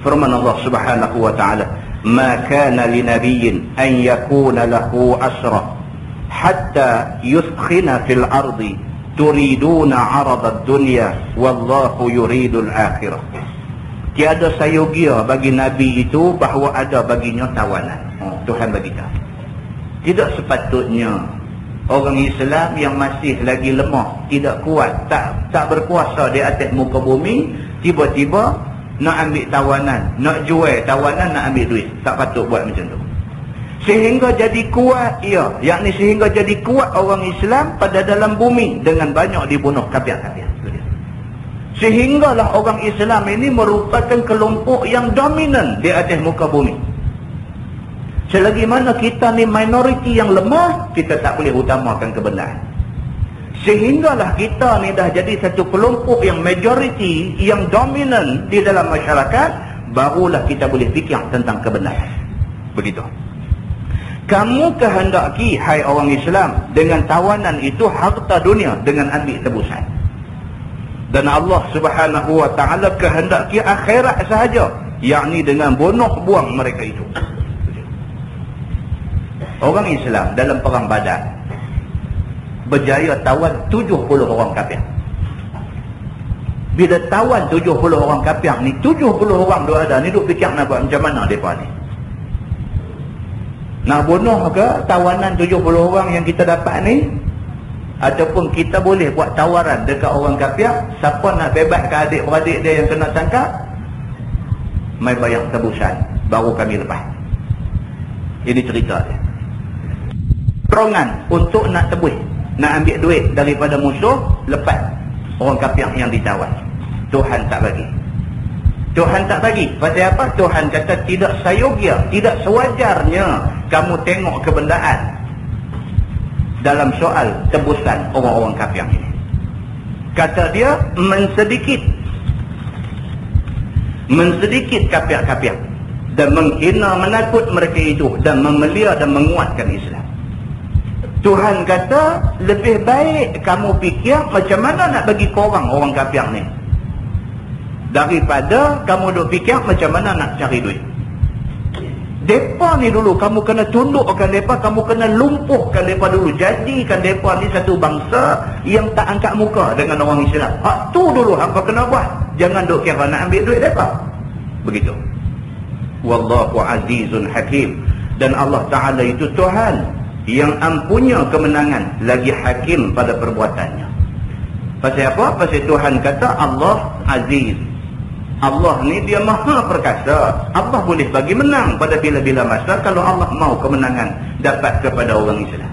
Firman Allah Subhanahu wa taala, "Ma kana li nabiyyin an yakuna lahu asra hatta yuskhina fil ardi turiduna 'arada ad-dunya wallahu yuridul akhirah." Tiada sayogia bagi Nabi itu bahawa ada baginya tawanan. Tuhan beritahu. Tidak sepatutnya orang Islam yang masih lagi lemah, tidak kuat, tak berkuasa di atas muka bumi, tiba-tiba nak ambil tawanan, nak jual tawanan, nak ambil duit. Tak patut buat macam tu. Sehingga jadi kuat, yakni sehingga jadi kuat orang Islam pada dalam bumi dengan banyak dibunuh kafir-kafir. Sehinggalah orang Islam ini merupakan kelompok yang dominan di atas muka bumi. Selagi mana kita ni minoriti yang lemah, kita tak boleh utamakan kebenaran. Sehinggalah kita ni dah jadi satu kelompok yang majoriti, yang dominan di dalam masyarakat, barulah kita boleh fikir tentang kebenaran. Begitu. Kamu kehendaki, hai orang Islam, dengan tawanan itu harta dunia dengan ambil tebusan. Dan Allah Subhanahu wa taala kehendaki akhirat sahaja, yakni dengan bunuh buang mereka itu. Orang Islam dalam perang Badar berjaya tawan 70 orang kafir. Bila tawan 70 orang kafir ni, 70 orang duk ada ni duk fikir nak buat macam mana depa ni. Nak bunuh ke tawanan 70 orang yang kita dapat ni, ataupun kita boleh buat tawaran dekat orang kafir, siapa nak bebaskan adik-beradik dia yang kena tangkap, mai bayar tebusan, baru kami lepas. Ini cerita dia. Perongan untuk nak tebus, nak ambil duit daripada musuh, lepas orang kafir yang ditawan. Tuhan tak bagi. Tuhan tak bagi. Pasal apa? Tuhan kata tidak sayogia, tidak sewajarnya kamu tengok kebenaran dalam soal tebusan orang-orang kafir ini. Kata dia, mensedikit kafir-kafir dan menghina, menakut mereka itu dan memelia dan menguatkan Islam. Tuhan kata lebih baik kamu fikir macam mana nak bagi korang orang kafir ni, daripada kamu duk fikir macam mana nak cari duit. Depa ni dulu kamu kena tundukkan depa, kamu kena lumpuhkan depa dulu, jadikan depa ni satu bangsa yang tak angkat muka dengan orang Islam. Hak tu dulu hangpa kena buat. Jangan duk kira nak ambil duit depa. Begitu. Wallahu azizun hakim. Dan Allah Ta'ala itu Tuhan yang ampunya kemenangan, lagi hakim pada perbuatannya. Pasal apa? Pasal Tuhan kata Allah aziz. Allah ni dia maha perkasa. Allah boleh bagi menang pada bila-bila masa kalau Allah mau kemenangan dapat kepada orang Islam.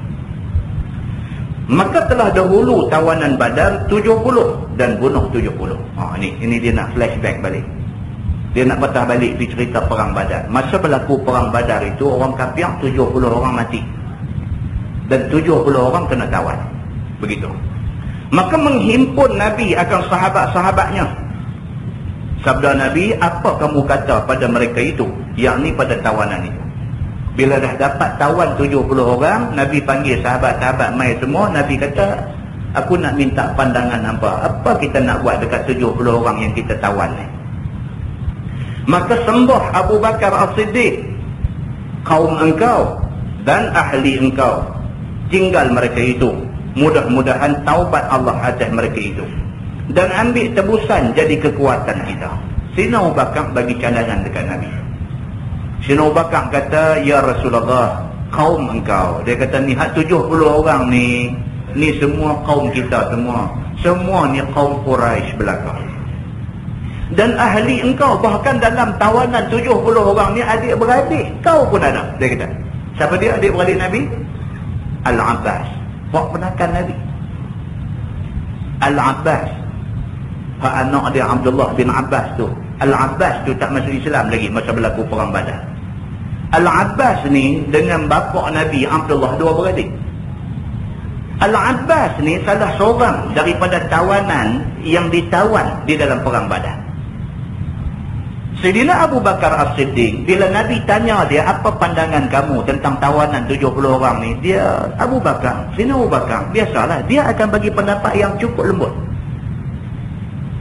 Maka telah dahulu tawanan Badar 70 dan bunuh 70. Ini dia nak flashback balik. Dia nak patah balik di cerita perang Badar. Masa berlaku perang Badar itu, orang kafir 70 orang mati dan 70 orang kena tawan. Begitu. Maka menghimpun Nabi akan sahabat-sahabatnya. Sabda Nabi, apa kamu kata pada mereka itu, yakni pada tawanan itu. Bila dah dapat tawan 70 orang, Nabi panggil sahabat-sahabat mai semua. Nabi kata, aku nak minta pandangan hampa, apa kita nak buat dekat 70 orang yang kita tawan ni. Maka sembah Abu Bakar As-Siddiq, kaum engkau dan ahli engkau, tinggal mereka itu, mudah-mudahan taubat Allah atas mereka itu, dan ambil tebusan jadi kekuatan kita. Sina Abu Bakar bagi cadangan dekat Nabi. Sayyidina Abu Bakar kata, ya Rasulullah, kaum engkau. Dia kata, ni 70 orang ni semua kaum kita semua. Semua ni kaum Quraisy belaka. Dan ahli engkau, bahkan dalam tawanan 70 orang ni adik-beradik kau pun ada. Dia kata, siapa dia adik-beradik Nabi? Al-Abbas, buat penakan Nabi. Al-Abbas, anak dia Abdullah bin Abbas tu. Al-Abbas tu tak masuk Islam lagi masa berlaku perang Badar. Al-Abbas ni dengan bapa Nabi Abdullah, dua beradik. Al-Abbas ni salah seorang daripada tawanan yang ditawan di dalam perang Badar. Sayyidina Abu Bakar As-Siddiq, bila Nabi tanya dia, apa pandangan kamu tentang tawanan 70 orang ni, dia Sayyidina Abu Bakar, biasalah, dia akan bagi pendapat yang cukup lembut.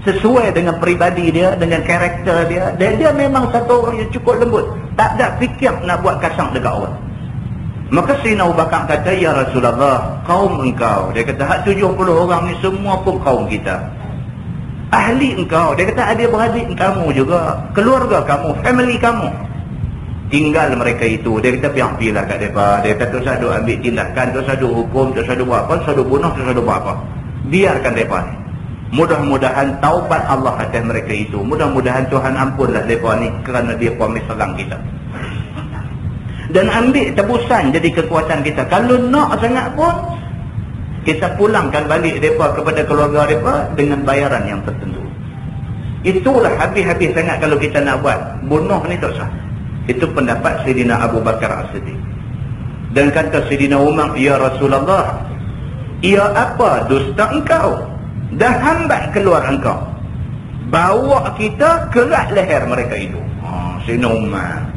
Sesuai dengan peribadi dia, dengan karakter dia. Dan dia memang satu orang yang cukup lembut. Tak ada fikir nak buat kasar dekat orang. Maka Sayyidina Abu Bakar kata, ya Rasulullah, kaum engkau. Dia kata, 70 orang ni semua pun kaum kita. Ahli engkau. Dia kata, adik-beradik kamu juga. Keluarga kamu, family kamu. Tinggal mereka itu. Dia kata, piak-piak kat mereka. Dia kata, tu saya duk ambil tindakan, tu saya duk hukum, tu saya duk buat apa, tu saya duk bunuh, tu saya duk buat apa. Biarkan mereka ni. Mudah-mudahan taubat Allah atas mereka itu. Mudah-mudahan Tuhan ampunlah mereka ni kerana dia promis serang kita. Dan ambil tebusan jadi kekuatan kita. Kalau nak sangat pun, kita pulangkan balik mereka kepada keluarga mereka dengan bayaran yang tertentu. Itulah habis-habis sangat kalau kita nak buat. Bunuh ni tak sah. Itu pendapat Sayyidina Abu Bakar As-Siddiq. Dan kata Sayyidina Umar, ya Rasulullah, ia apa dusta engkau? Dah hambat keluar engkau. Bawa kita kerat leher mereka itu. Sayyidina Umar.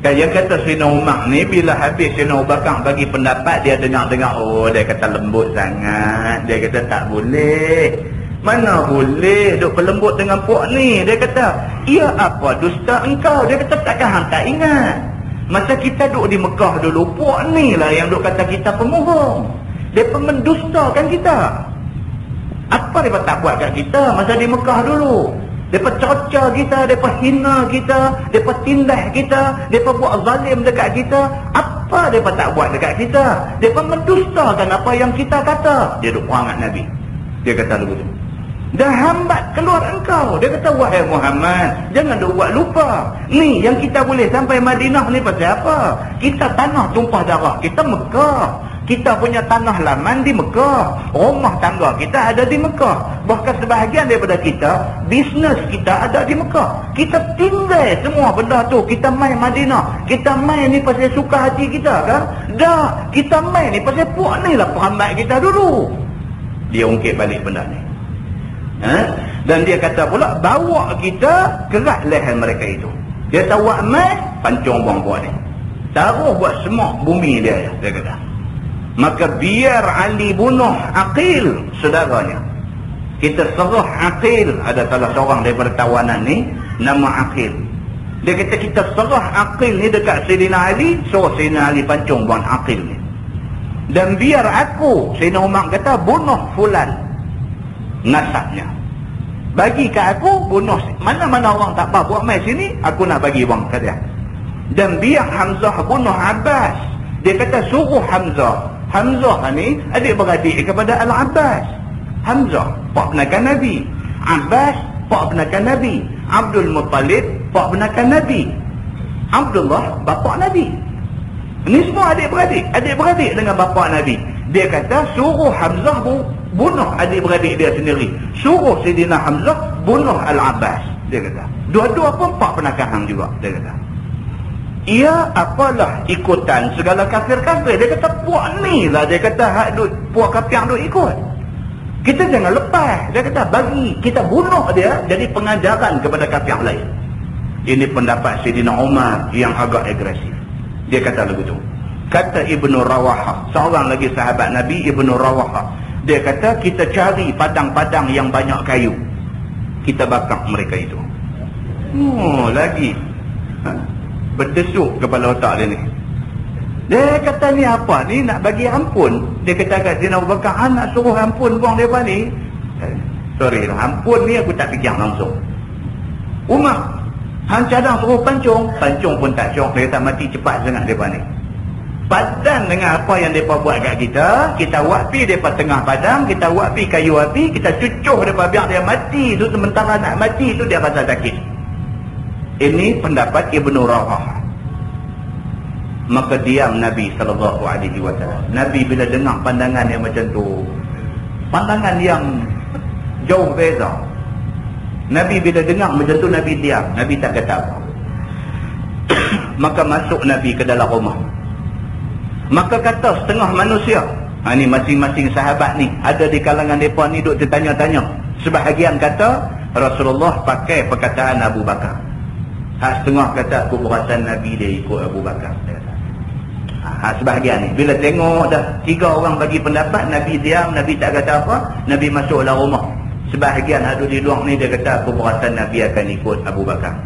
Dan yang kata Sayyidina Umar ni, bila habis Sayyidina Abu Bakar bagi pendapat, dia dengar-dengar, oh dia kata lembut sangat. Dia kata tak boleh. Mana boleh duk pelembut dengan puak ni. Dia kata, ia apa dusta engkau? Dia kata, takkan hang tak ingat masa kita duk di Mekah dulu, puak ni lah yang duk kata kita pemohong. Dia mendustakan kita. Apa dia tak buat kat kita masa di Mekah dulu? Mereka cerca kita, mereka hina kita, mereka tindas kita, mereka buat zalim dekat kita. Apa mereka tak buat dekat kita? Mereka mendustakan apa yang kita kata. Dia duk perangat Nabi. Dia kata begitu. Dah hambat keluar engkau. Dia kata, wahai Muhammad, jangan duk buat lupa. Ni yang kita boleh sampai Madinah ni pasal apa? Kita tanah tumpah darah. Kita Mekah. Kita punya tanah laman di Mekah. Rumah tangga kita ada di Mekah. Bahkan sebahagian daripada kita, bisnes kita ada di Mekah. Kita tinggal semua benda tu. Kita main Madinah. Kita main ni pasal suka hati kita kan? Dah, kita main ni pasal puak ni lah perambat kita dulu. Dia ungkit balik benda ni. Dan dia kata pula, bawa kita kerat leher mereka itu. Dia tahu main, pancung buang puak ni. Taruh buat semua bumi dia kata. Maka biar Ali bunuh Aqil, saudaranya. Kita serah Aqil. Ada salah seorang daripada tawanan ni, nama Aqil. Dia kata, kita serah Aqil ni dekat Sayyidina Ali, so Sayyidina Ali pancung buang Aqil ni. Dan biar aku, Sayyidina Umar kata, bunuh fulan nasabnya. Bagi ke aku, bunuh. Mana-mana orang tak apa buat mai sini, aku nak bagi wang ke dia. Dan biar Hamzah bunuh Abbas. Dia kata, suruh Hamzah. Hamzah ni adik-beradik kepada Al-Abbas. Hamzah, pak penakan Nabi. Abbas, pak penakan Nabi. Abdul Muttalib, pak penakan Nabi. Abdullah, bapa Nabi. Ini semua adik-beradik. Adik-beradik dengan bapa Nabi. Dia kata, suruh Hamzah bunuh adik-beradik dia sendiri. Suruh Sayyidina Hamzah bunuh Al-Abbas. Dia kata, dua-dua pun pak penakan hang juga. Dia kata, ia apalah ikutan segala kafir-kafir. Dia kata, puak ni lah. Dia kata, puak kafir duk ikut. Kita jangan lepas. Dia kata, bagi kita bunuh dia, jadi pengajaran kepada kafir lain. Ini pendapat Sayyidina Umar yang agak agresif. Dia kata begitu. Kata Ibnu Rawahah, seorang lagi sahabat Nabi, Ibnu Rawahah, dia kata, kita cari padang-padang yang banyak kayu, kita bakar mereka itu. Lagi berdesuk kepala otak dia ni. Dia kata, ni apa ni, nak bagi ampun. Dia kata kat Sayyidina Abu Bakar, nak suruh ampun buang mereka ni. Sorry lah, ampun ni aku tak fikir langsung. Umar, Hang cadang suruh pancung pun tak cong. Dia kata mati cepat sangat mereka ni. Padan dengan apa yang mereka buat kat kita, kita buat pi mereka tengah padang, kita buat pi kayu api, kita cucuh mereka biar dia mati tu, sementara nak mati tu dia rasa sakit. Ini pendapat Ibnu Rawah. Maka diam Nabi SAW. Nabi bila dengar pandangan yang macam tu, pandangan yang jauh beza, Nabi bila dengar macam tu, Nabi diam. Nabi tak kata apa. Maka masuk Nabi ke dalam rumah. Maka kata setengah manusia, ni masing-masing sahabat ni, ada di kalangan mereka ni duk tertanya-tanya. Sebahagian kata Rasulullah pakai perkataan Abu Bakar. Setengah kata aku perasan Nabi dia ikut Abu Bakar. Sebahagian ni bila tengok dah 3 orang bagi pendapat, Nabi diam, Nabi tak kata apa. Nabi masuk dalam rumah. Sebahagian ada di luar ni dia kata aku perasan Nabi akan ikut Abu Bakar.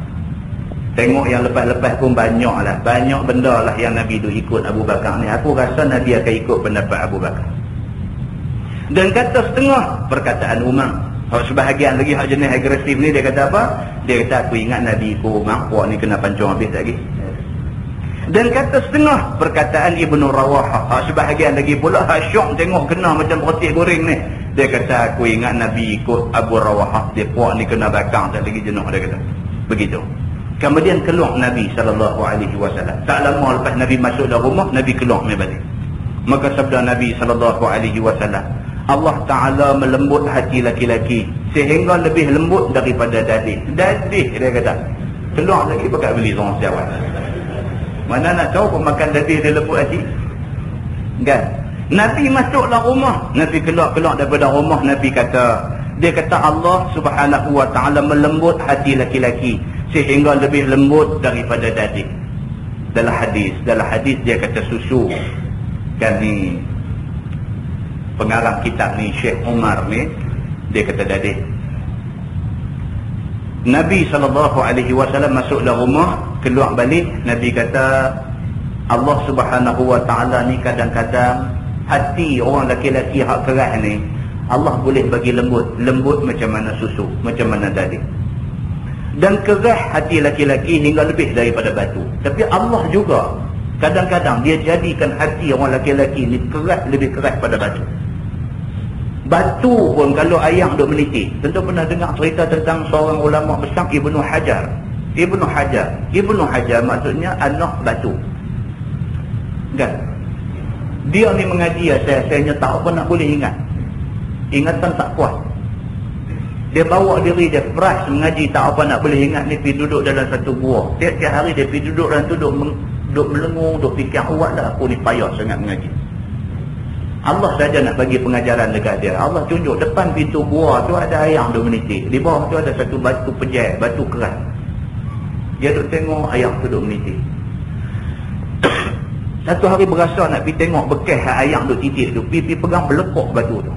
Tengok yang lepas-lepas pun banyak benda lah yang Nabi tu ikut Abu Bakar ni. Aku rasa Nabi akan ikut pendapat Abu Bakar. Dan kata setengah perkataan Umar. Sebahagian lagi hak jenis agresif ni dia kata apa? Dia kata aku ingat Nabi ikut Umar, puak ni kena pancung habis lagi. Dan kata setengah perkataan Ibnu Rawah. Sebahagian lagi pula syok tengok kena macam roti goreng ni. Dia kata aku ingat Nabi ikut Abu Rawah, dia puak ni kena bakar tak lagi jenuh, dia kata. Begitu. Kemudian keluar Nabi SAW. Tak lama lepas Nabi masuk dalam rumah, Nabi keluar balik. Maka sabda Nabi SAW, Allah Ta'ala melembut hati laki-laki sehingga lebih lembut daripada dadih. Dadih dia kata. Keluar lagi pakai beli seorang sejawat. Mana nak tahu pemakan dadih dia lembut hati? Kan? Nabi masuk dalam rumah, Nabi keluar daripada rumah, Nabi kata, dia kata Allah Subhanahu Wa Ta'ala melembut hati laki-laki sehingga lebih lembut daripada dadih. Dalam hadis dia kata susu. Kan ni pengarang kitab ni Syekh Umar ni, dia kata dadih. Nabi SAW masuk dalam rumah, keluar balik, Nabi kata Allah Subhanahu Wa Ta'ala ni kadang-kadang hati orang laki-laki hak keras ni Allah boleh bagi lembut macam mana susu, macam mana dadih. Dan keras hati laki-laki hingga lebih daripada batu. Tapi Allah juga kadang-kadang dia jadikan hati orang laki-laki ni keras, lebih keras pada batu. Batu pun kalau ayam duk meniti. Tentu pernah dengar cerita tentang seorang ulama besar, Ibnu Hajar. Ibnu Hajar maksudnya anak batu. Kan? Dia ni mengaji, saya tak apa nak boleh ingat. Ingatan tak kuat. Dia bawa diri dia fresh mengaji, tak apa nak boleh ingat ni, pergi duduk dalam satu gua. Tiap-tiap hari dia pergi duduk dalam tu, duduk melengung, duduk fikir, awaklah aku ni payah sangat mengaji. Allah saja nak bagi pengajaran dekat dia. Allah tunjuk depan pintu gua tu ada ayam duk meniti. Di bawah tu ada satu batu pejai, batu keras. Dia duk tengok ayam tu duk meniti. Satu hari berasa nak pergi tengok bekas ayam duk titik tu, pergi pegang belekok batu tu.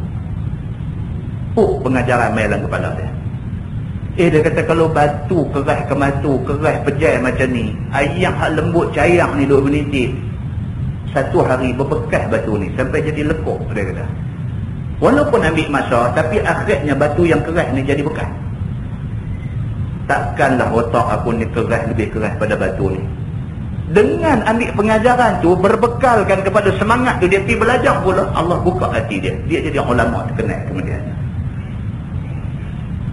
Pengajaran main dalam kepala dia. Dia kata kalau batu keras keras pejai macam ni, ayam hak lembut cair ni duk meniti, satu hari berbekas batu ni sampai jadi lekuk, dia kata. Walaupun ambil masa, tapi akhirnya batu yang keras ni jadi bekas. Takkanlah otak aku ni keras, lebih keras pada batu ni. Dengan ambil pengajaran tu, berbekalkan kepada semangat tu, dia pergi belajar pula, Allah buka hati dia. Dia jadi ulama terkenal kemudian.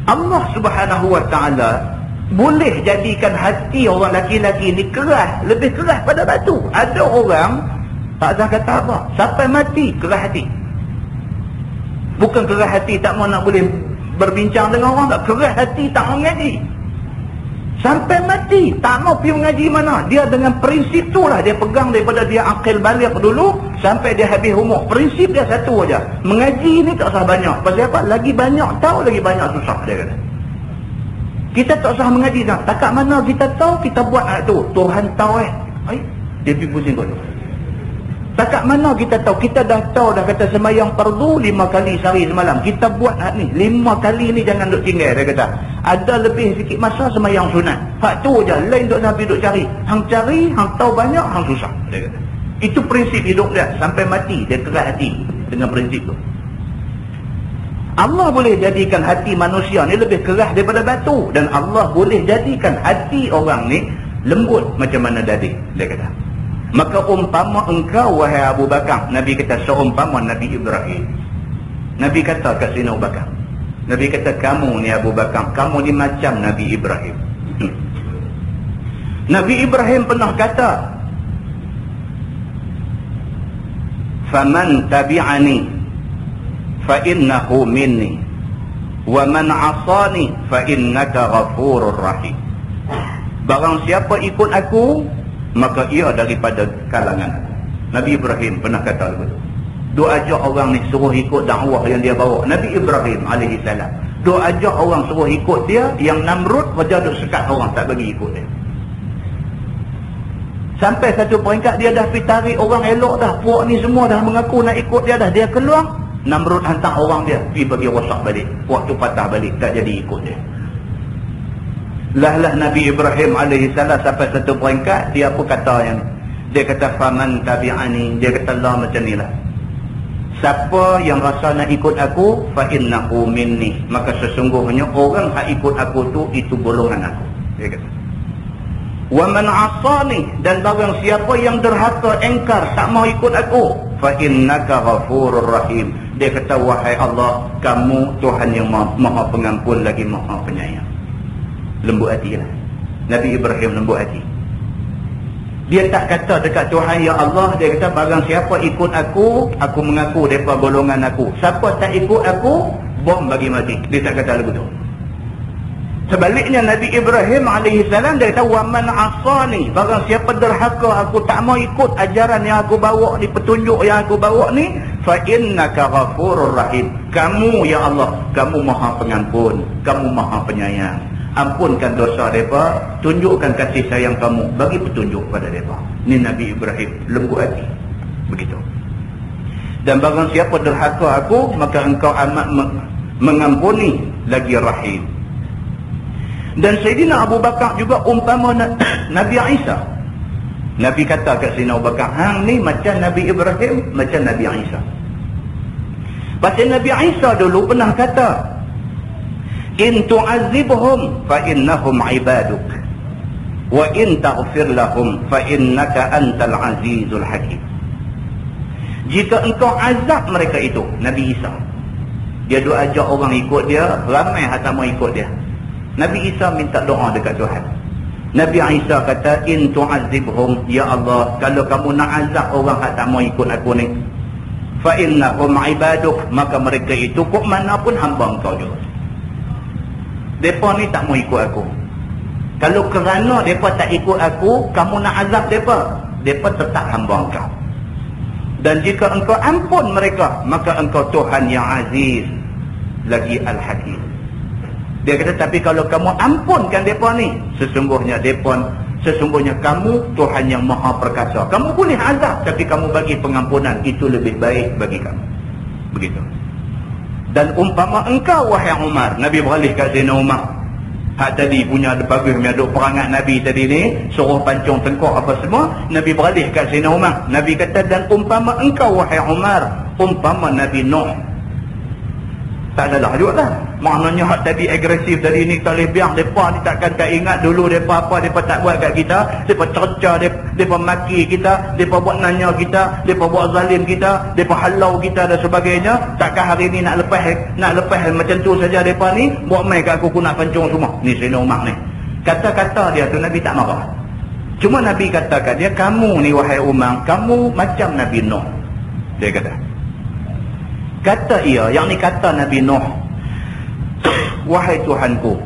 Allah Subhanahu Wa Ta'ala boleh jadikan hati orang laki-laki ni keras, lebih keras pada batu. Ada orang tak ada kata apa, sampai mati keras hati. Bukan keras hati tak mau nak boleh berbincang dengan orang, tak keras hati tak mau mengaji. Sampai mati tak mau pergi mengaji mana. Dia dengan prinsip tu lah dia pegang daripada dia akil balik dulu sampai dia habis umur. Prinsip dia satu aja, mengaji ni tak usah banyak. Pasal apa? Lagi banyak tahu, lagi banyak susah, dia kata. Kita tak usah mengaji dah. Takat mana kita tahu, kita buat hak tu. Tuhan tahu dia pergi pusing kot tu. Takat mana kita tahu, kita dah tahu dah kata semayang fardu 5 kali sehari semalam. Kita buat hak ni 5 kali ni, jangan duk tinggal, dia kata. Ada lebih sikit masa semayang sunat. Hak tu je, lain duk Nabi duk cari. Hang cari, hang tahu banyak, hang susah, dia kata. Itu prinsip hidup dia. Sampai mati dia keras hati dengan prinsip tu. Allah boleh jadikan hati manusia ni lebih keras daripada batu, dan Allah boleh jadikan hati orang ni lembut macam mana daging, dia kata. Maka umpama engkau wahai Abu Bakar, Nabi kata seumpama Nabi Ibrahim. Nabi kata kat sini Abu Bakar, Nabi kata kamu ni Abu Bakar, kamu ni macam Nabi Ibrahim. Nabi Ibrahim pernah kata, faman tabi'ani fa innahu minni wa man 'asani fa innaka ghafurur rahim. Barang siapa ikut aku, maka ia daripada kalangan aku. Nabi Ibrahim pernah kata begitu. Dia ajak orang ni suruh ikut dakwah yang dia bawa. Nabi Ibrahim alaihi salam, dia ajak orang suruh ikut dia, yang Namrud raja duk sekat orang tak bagi ikut dia. Sampai satu peringkat dia dah pergi tarik orang elok dah, puak ni semua dah mengaku nak ikut dia dah, dia keluar, Namrud hantar orang dia pergi bagi rosak balik, puak tu patah balik, tak jadi ikut dia. Lah Nabi Ibrahim alaihi salam sampai satu peringkat dia apa kata yang dia kata faman tabi'ani, dia kata lah macam ni lah, siapa yang rasa nak ikut aku fa innahu minni, maka sesungguhnya orang yang ikut aku tu itu golongan aku, dia kata. Wa man 'asani, dan barang siapa yang derhaka engkar tak mau ikut aku fa innaka ghafurur rahim, dia kata wahai Allah, kamu Tuhan yang maha pengampun lagi maha penyayang. Lembut hati lah Nabi Ibrahim, lembut hati. Dia tak kata dekat Tuhan ya Allah, dia kata barang siapa ikut aku, aku mengaku depa golongan aku, siapa tak ikut aku, bom bagi mati. Dia tak kata lagu tu. Sebaliknya Nabi Ibrahim alaihi salam dia kata wa man 'asani, barang siapa derhaka aku, tak mau ikut ajaran yang aku bawa ni, petunjuk yang aku bawa ni, fa innaka ghafurur rahim, kamu ya Allah, kamu maha pengampun, kamu maha penyayang. Ampunkan dosa mereka, tunjukkan kasih sayang kamu, bagi petunjuk pada mereka. Ni Nabi Ibrahim lembut hati begitu. Dan barang siapa derhaka aku, maka engkau amat mengampuni lagi rahim. Dan Sayyidina Abu Bakar juga umpama Nabi Isa. Nabi kata kat Sayyidina Abu Bakar, hang ni macam Nabi Ibrahim, macam Nabi Isa. Pasal Nabi Isa dulu pernah kata, in tu'azibhum fa innahum ibaduk wa in taghfir lahum fa innaka antal azizul hakim. Jika engkau azab mereka itu, Nabi Isa dia doa ajak orang ikut dia, ramai hata mau ikut dia. Nabi Isa minta doa dekat Tuhan. Nabi Isa kata in tu'azibhum, ya Allah, kalau kamu nak azab orang yang tak mau ikut aku ni, fa innahum ibaduk, maka mereka itu kok mana pun hamba engkau juga. Mereka ni tak mau ikut aku. Kalau kerana mereka tak ikut aku, kamu nak azab mereka, mereka tetap hamba engkau. Dan jika engkau ampun mereka, maka engkau Tuhan yang aziz lagi al-hakim. Dia kata tapi kalau kamu ampunkan mereka ni, sesungguhnya kamu Tuhan yang maha perkasa. Kamu boleh azab, tapi kamu bagi pengampunan, itu lebih baik bagi kamu. Begitu. Dan umpama engkau wahai Umar, Nabi beralih kat Sayyidina Umar. Hak tadi punya bagus duk perangat Nabi tadi ni, suruh pancung tengkok apa semua, Nabi beralih kat Sayyidina Umar. Nabi kata dan umpama engkau wahai Umar, umpama Nabi Nuh. Tak salah juga lah. Maknanya hak tadi agresif tadi ni, kita boleh biar mereka ni takkan tak ingat dulu mereka apa mereka tak buat kat kita. Mereka cerca, mereka maki kita, mereka buat nanya kita, mereka buat zalim kita, mereka halau kita dan sebagainya. Takkan hari ni nak lepas macam tu saja mereka ni, buat main kat aku nak pancung semua. Ni Sayyidina Umar ni. Kata-kata dia tu Nabi tak marah. Cuma Nabi katakan dia, kamu ni wahai Umar, kamu macam Nabi Nuh. Dia kata ia, yang ni kata Nabi Nuh, wahai Tuhanku,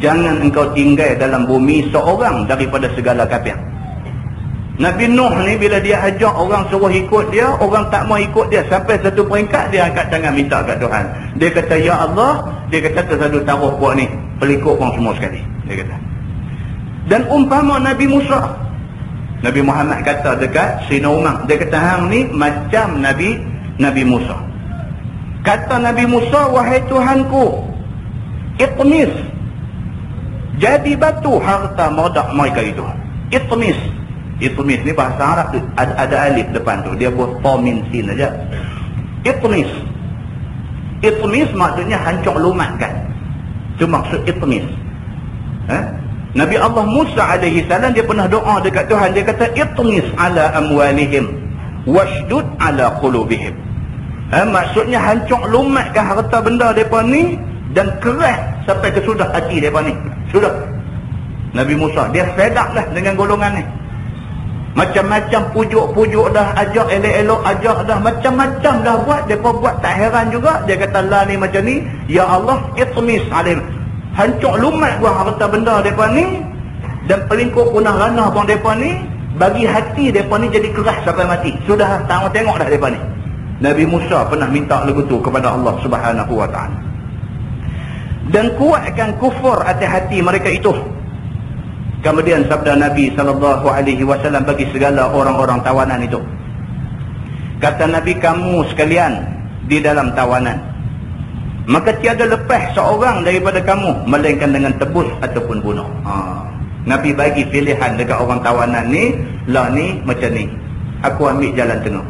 jangan engkau tinggal dalam bumi seorang daripada segala kafir. Nabi Nuh ni bila dia ajak orang suruh ikut dia, orang tak mau ikut dia, sampai satu peringkat dia angkat tangan minta kat Tuhan. Dia kata ya Allah, dia kata tersadu taruh buat ni, pelikut orang semua sekali, dia kata. Dan umpama Nabi Musa, Nabi Muhammad kata dekat Sayyidina Umar, dia kata hang ni macam Nabi Musa. Kata Nabi Musa, wahai Tuhanku, itmis, jadi batu harta modak mereka itu. Itmis ni bahasa Arab tu, ada alif depan tu, dia buat ta min sin aja. Itmis, Itmis maksudnya hancur lumatkan. Itu maksud itmis. Nabi Allah Musa alaihi salam dia pernah doa dekat Tuhan, dia kata itmis ala amwalihim washdud ala qulubihim. Maksudnya hancur lumatkan harta benda mereka ni dan keras sampai ke sudah hati mereka ni. Sudah. Nabi Musa dia fed up dah dengan golongan ni. Macam-macam pujuk-pujuk dah, ajak elok-elok, ajak dah, macam-macam dah buat. Mereka buat tak heran juga. Dia kata lah ni macam ni, ya Allah itmis alaihim, hancur lumat gua harta benda mereka ni, dan pelingkup punah ranah pun mereka ni, bagi hati mereka ni jadi keras sampai mati. Sudah tengok dah mereka ni. Nabi Musa pernah minta lagu tu kepada Allah Subhanahu wa ta'ala. Dan kuatkan kufur atas hati mereka itu. Kemudian sabda Nabi SAW bagi segala orang-orang tawanan itu. Kata Nabi, kamu sekalian di dalam tawanan, maka tiada lepas seorang daripada kamu melainkan dengan tebus ataupun bunuh. Nabi bagi pilihan dekat orang tawanan ni, lah ni macam ni, aku ambil jalan tengah.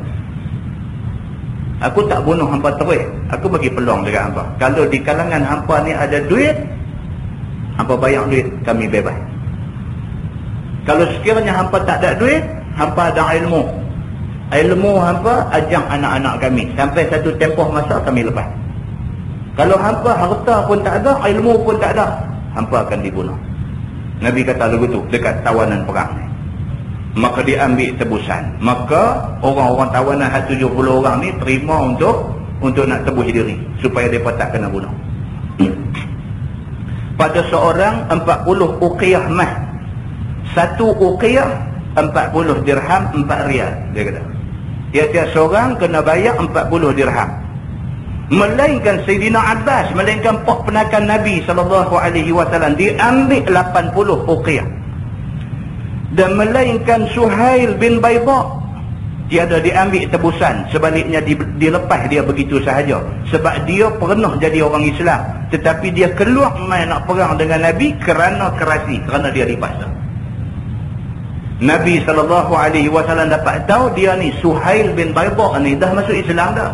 Aku tak bunuh hampa terus, aku bagi peluang dekat hampa. Kalau di kalangan hampa ni ada duit, hampa bayar duit, kami bebas. Kalau sekiranya hampa tak ada duit, hampa ada ilmu. Ilmu hampa ajak anak-anak kami. Sampai satu tempoh masa kami lepas. Kalau hampa harta pun tak ada, ilmu pun tak ada, hampa akan dibunuh. Nabi kata lagu tu dekat tawanan perang ni. Maka diambil tebusan. Maka orang-orang tawanan 70 orang ni terima untuk nak tebus diri supaya mereka tak kena bunuh. Pada seorang 40 uqiyah mah. Satu uqiyah 40 dirham 4 riyal, dia kata. Tiap-tiap seorang kena bayar 40 dirham. Melainkan Sayyidina Abbas, melainkan penakan Nabi SAW, diambil 80 uqiyah. Dan melainkan Suhail bin Bayda, tiada diambil tebusan, sebaliknya dilepas dia begitu sahaja. Sebab dia pernah jadi orang Islam, tetapi dia keluar main nak perang dengan Nabi kerana kerasi, kerana dia dipaksa. Nabi SAW dapat tahu dia ni Suhail bin Bayda ni dah masuk Islam dah,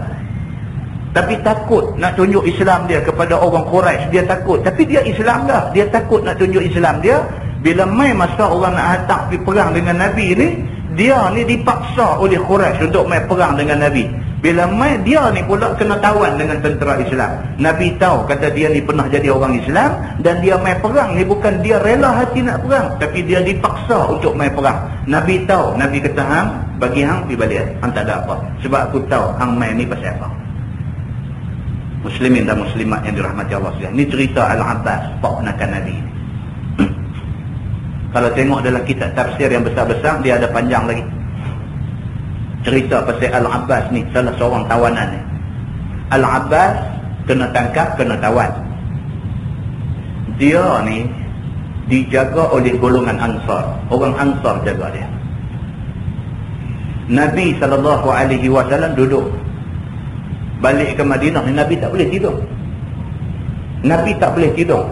tapi takut nak tunjuk Islam dia kepada orang Quraisy. Dia takut, tapi dia Islam dah, dia takut nak tunjuk Islam dia. Bila mai masa orang nak hantar pergi perang dengan Nabi ni, dia ni dipaksa oleh Quraisy untuk mai perang dengan Nabi. Bila mai, dia ni pula kena tawan dengan tentera Islam. Nabi tahu, kata dia ni pernah jadi orang Islam, dan dia mai perang ni bukan dia rela hati nak perang, tapi dia dipaksa untuk mai perang. Nabi tahu. Nabi kata, hang bagi hang pergi balik, hang tak ada apa, sebab aku tahu hang mai ni pasal apa. Muslimin dan muslimat yang dirahmati Allah sekalian, ni cerita Al-Abbas, pak penakan Nabi ni. Kalau tengok dalam kitab tafsir yang besar-besar, dia ada panjang lagi cerita pasal Al-Abbas ni, salah seorang tawanan ni. Al-Abbas kena tangkap, kena tawan. Dia ni dijaga oleh golongan Ansar. Orang Ansar jaga dia. Nabi SAW duduk balik ke Madinah ni, Nabi tak boleh tidur. Nabi tak boleh tidur.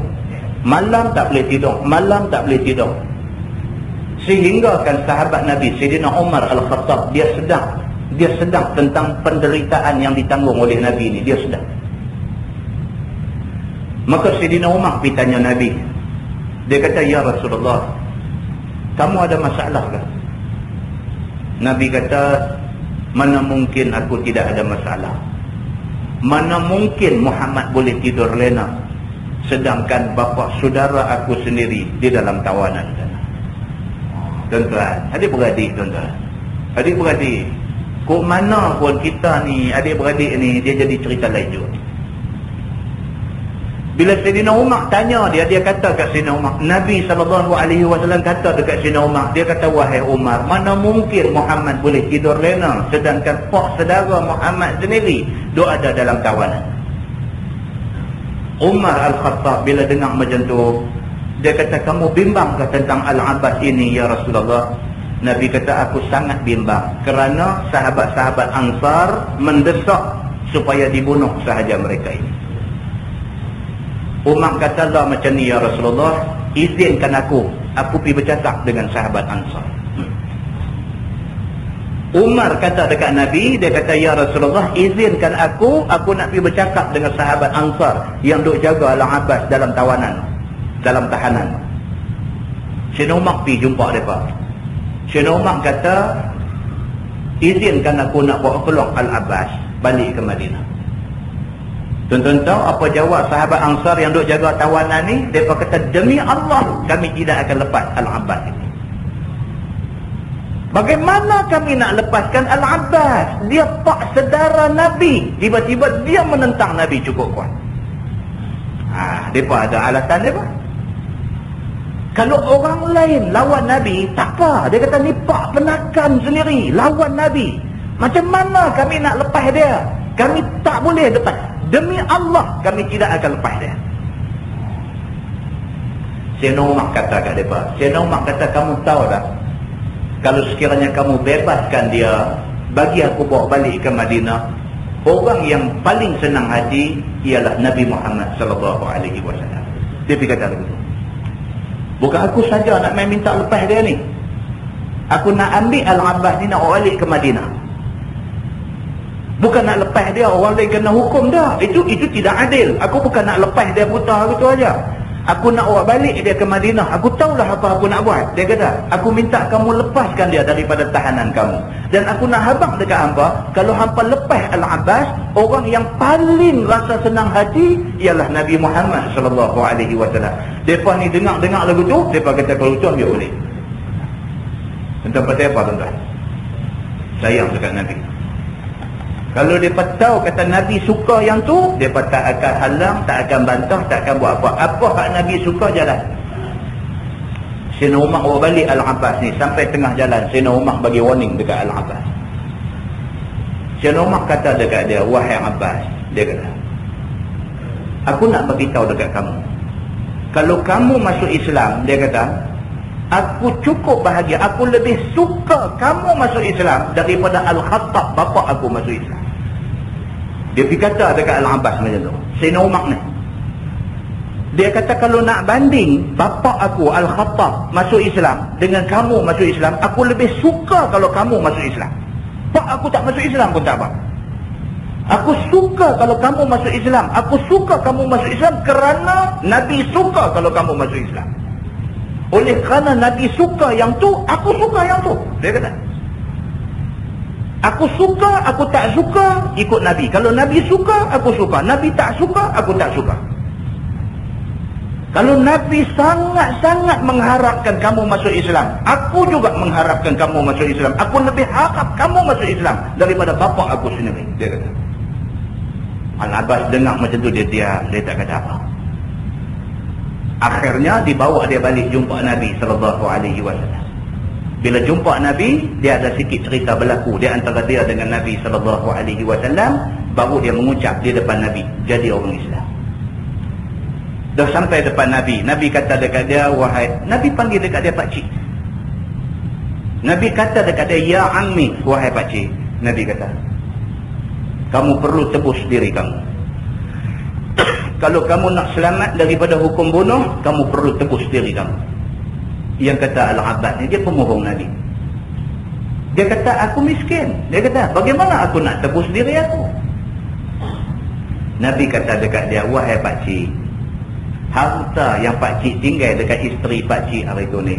Malam tak boleh tidur. Malam tak boleh tidur. Sehingga kan sahabat Nabi Sayyidina Umar Al-Khattab, dia sedang tentang penderitaan yang ditanggung oleh Nabi ni, dia sedang. Maka Sayyidina Umar pergi tanya Nabi. Dia kata, ya Rasulullah, kamu ada masalah ke? Nabi kata, mana mungkin aku tidak ada masalah. Mana mungkin Muhammad boleh tidur lena, sedangkan bapa saudara aku sendiri di dalam tawanan sana. Tuan-tuan, adik-beradik, tuan-tuan, adik-beradik, kok mana pun kita ni, adik-beradik ni, dia jadi cerita lain juga. Bila Sayyidina Umar tanya dia kata kat Sayyidina Umar, Nabi SAW kata dekat Sayyidina Umar, dia kata, wahai Umar, mana mungkin Muhammad boleh tidur lena, sedangkan pak saudara Muhammad sendiri dia ada dalam tawanan. Umar Al-Khattab bila dengar macam tu, dia kata, kamu bimbangkah tentang Al-Abbas ini ya Rasulullah? Nabi kata, aku sangat bimbang kerana sahabat-sahabat Ansar mendesak supaya dibunuh sahaja mereka ini. Umar kata, lah macam ni ya Rasulullah, izinkan aku pergi bercakap dengan sahabat Ansar. Umar kata dekat Nabi, dia kata, ya Rasulullah, izinkan aku nak pergi bercakap dengan sahabat Ansar yang duk jaga Al-Abbas dalam tawanan, dalam tahanan. Sayyidina Umar pergi jumpa mereka. Sayyidina Umar kata, izinkan aku nak bawa keluar Al-Abbas balik ke Madinah. Tuan-tuan tahu apa jawab sahabat Ansar yang duk jaga tawanan ni? Mereka kata, demi Allah kami tidak akan lepas Al-Abbas ini. Bagaimana kami nak lepaskan Al-Abbas? Dia pak sedara Nabi. Tiba-tiba dia menentang Nabi cukup kuat. Mereka ada alasan dia apa? Kalau orang lain lawan Nabi, tak apa. Dia kata, ni pak penakan sendiri, lawan Nabi. Macam mana kami nak lepas dia? Kami tak boleh lepas. Demi Allah, kami tidak akan lepas dia. Sayyidina Umar kata kat mereka. Sayyidina Umar kata, kamu tahu tak? Kalau sekiranya kamu bebaskan dia, bagi aku bawa balik ke Madinah, orang yang paling senang hati ialah Nabi Muhammad sallallahu alaihi wasallam. Dia kata begitu. Bukan aku saja nak main minta lepas dia ni. Aku nak ambil Al-Abbas ni, nak bawa balik ke Madinah. Bukan nak lepas dia, orang lain kena hukum dah. Itu tidak adil. Aku bukan nak lepas dia buta gitu aja. Aku nak bawa balik dia ke Madinah. Aku tahulah apa aku nak buat. Dia kata, aku minta kamu lepaskan dia daripada tahanan kamu. Dan aku nak habaq dekat hampa, kalau hampa lepas Al-Abbas, orang yang paling rasa senang hati ialah Nabi Muhammad sallallahu alaihi wasallam. Depa ni dengar lagu tu, depa kata kalau tu ambil boleh. Tentang pasal apa tuan-tuan? Sayang dekat Nabi. Kalau mereka tahu kata Nabi suka yang tu, mereka tak akan halang, tak akan bantah, tak akan buat apa. Apa hak Nabi suka, jalan. Sayyidina Umar bawa balik Al-Abbas ni. Sampai tengah jalan, Sayyidina Umar bagi warning dekat Al-Abbas. Sayyidina Umar kata dekat dia, wahai Abbas, dia kata, aku nak beritahu dekat kamu. Kalau kamu masuk Islam, dia kata, aku cukup bahagia. Aku lebih suka kamu masuk Islam daripada Al-Khattab, bapa aku masuk Islam. Dia pergi kata dekat Al-Abbas macam tu. Sayyidina Umar ni. Dia kata kalau nak banding bapa aku Al-Khattab masuk Islam dengan kamu masuk Islam, aku lebih suka kalau kamu masuk Islam. Pak aku tak masuk Islam pun tak apa. Aku suka kalau kamu masuk Islam. Aku suka kamu masuk Islam kerana Nabi suka kalau kamu masuk Islam. Oleh kerana Nabi suka yang tu, aku suka yang tu. Dia kata, aku suka, aku tak suka, ikut Nabi. Kalau Nabi suka, aku suka. Nabi tak suka, aku tak suka. Kalau Nabi sangat-sangat mengharapkan kamu masuk Islam, aku juga mengharapkan kamu masuk Islam. Aku lebih harap kamu masuk Islam daripada bapa aku sendiri. Dia kata. Al-Abbas dengar macam tu, dia tak kata apa. Akhirnya dibawa dia balik jumpa Nabi sallallahu alaihi wasallam. Bila jumpa Nabi, dia ada sikit cerita berlaku di antara dia dengan Nabi sallallahu alaihi wasallam, baru dia mengucap di depan Nabi jadi orang Islam. Dah sampai depan Nabi, Nabi kata dekat dia, wahai, Nabi panggil dekat dia pakcik. Nabi kata dekat dia, ya ammi, wahai pakcik. Nabi kata, kamu perlu tebus diri kamu. Kalau kamu nak selamat daripada hukum bunuh, kamu perlu tebus diri kamu. Yang kata Al-Abbas ni, dia pemohong Nabi. Dia kata, aku miskin. Dia kata, bagaimana aku nak tebus diri aku? Nabi kata dekat dia, wahai pakcik, harta yang pakcik tinggal dekat isteri pakcik hari tu ni,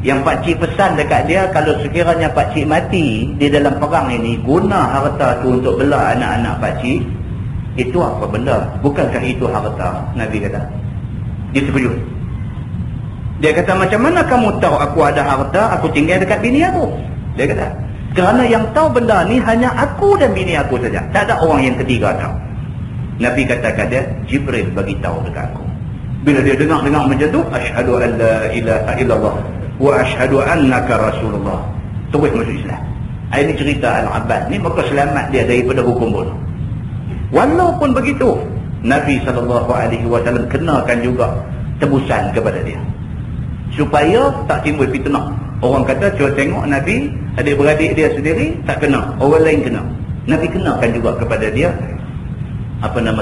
yang pakcik pesan dekat dia, kalau sekiranya pakcik mati di dalam perang ini, guna harta tu untuk bela anak-anak pakcik, itu apa benda? Bukankah itu harta? Nabi kata. Dia terkejut. Dia kata, macam mana kamu tahu aku ada harta, aku tinggal dekat bini aku? Dia kata, kerana yang tahu benda ni hanya aku dan bini aku saja. Tak ada orang yang ketiga tahu. Nabi katakan dia, Jibril bagi tahu dekat aku. Bila dia dengar macam tu, asyhadu an la ilaha illallah wa asyhadu annaka rasulullah, terus masuk Islam. Ini cerita Al-Abbas ni, maka selamat dia daripada hukum bunuh. Walaupun begitu, Nabi SAW kenakan juga tebusan kepada dia, supaya tak timbul fitnah. Orang kata, cuba tengok Nabi, adik-beradik dia sendiri tak kena, orang lain kena. Nabi kenakan juga kepada dia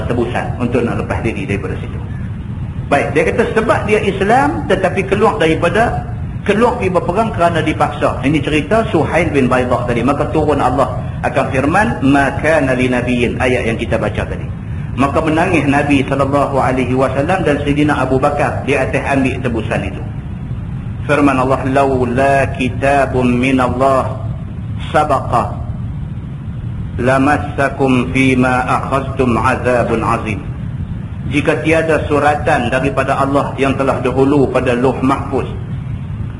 tebusan untuk nak lepas diri daripada situ. Baik, dia kata sebab dia Islam tetapi keluar daripada keluar pergi berperang kerana dipaksa. Ini cerita Suhail bin Baidah tadi. Maka turun Allah akan firman, ma kana li nabiyyin, ayat yang kita baca tadi. Maka menangis Nabi SAW dan Sayyidina Abu Bakar di atas ambil tebusan itu. Firman Allah, laula kitabun min Allah sabaqa lamassakum fima akhadtum azabun azim. Jika tiada suratan daripada Allah yang telah dahulu pada Lauh Mahfuz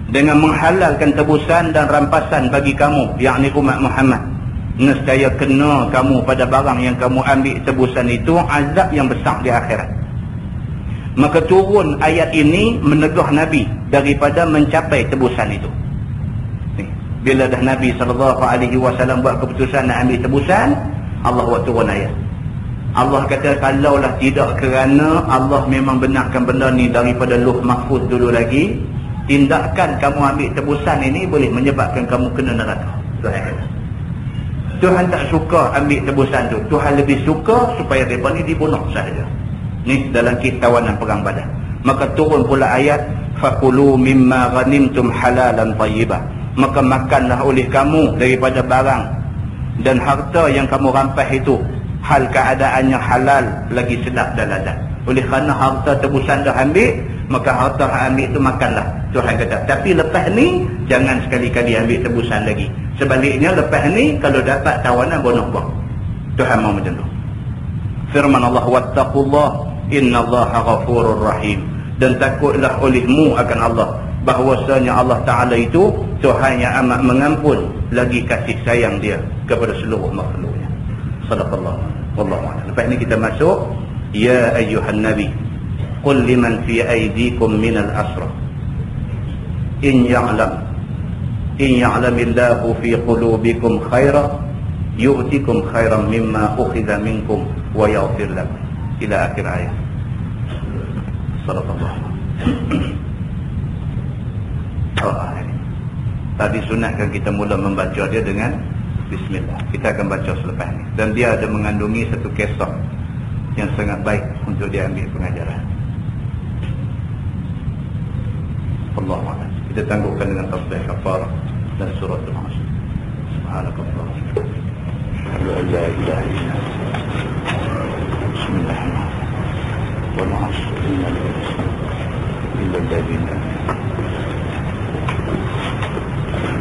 dengan menghalalkan tebusan dan rampasan bagi kamu, yakni umat Muhammad, nescaya kena kamu pada barang yang kamu ambil tebusan itu azab yang besar di akhirat. Maka turun ayat ini menegah Nabi daripada mencapai tebusan itu. Bila dah Nabi SAW buat keputusan nak ambil tebusan, Allah buat turun ayat. Allah kata, kalaulah tidak kerana Allah memang benarkan benda ni daripada Lauh Mahfuz dulu lagi, tindakan kamu ambil tebusan ini boleh menyebabkan kamu kena neraka. Tuhan kata, Tuhan tak suka ambil tebusan tu. Tuhan lebih suka supaya mereka ni dibunuh sahaja. Ni dalam kisah tawanan perang Badar. Maka turun pula ayat, fakulu mimma ghanimtum halalan tayyibah. Maka makanlah oleh kamu daripada barang dan harta yang kamu rampas itu, hal keadaannya halal lagi sedap dan lazat. Oleh kerana harta tebusan dah ambil, maka harta ambil itu makanlah. Tuhan kata, tapi lepas ni jangan sekali-kali ambil tebusan lagi. Sebaliknya lepas ni kalau dapat tawanan, bunuh buang. Tuhan mahu macam tu. Firman Allah, wattaqullah innallaha ghafurur rahim. Dan takutlah olehmu akan Allah, bahwasanya Allah Ta'ala itu Tuhan yang amat mengampun lagi kasih sayang dia kepada seluruh makhluknya. Sadaqallah. Wallahu a'lam. Lepas ni kita masuk, ya ayyuhan nabi qul liman fi aydikum minal asra in ya'lamillahu fi qulubikum khaira yu'tikum khairan mimma ukhidha minkum wa yaghfir lakum, ila akhir ayat. Sadaqallah. Tadi sunatkan kita mula membaca dia dengan bismillah. Kita akan baca selepas ni. Dan dia ada mengandungi satu kisah yang sangat baik untuk diambil pengajaran. Allahuakbar. Kita tangguhkan dengan tasbih kafarah dan surah Al-Asr. Subhanakallah. La ilaha illa anta. Bismillahirrahmanirrahim. Wal 'asr innal insana illa alladhina.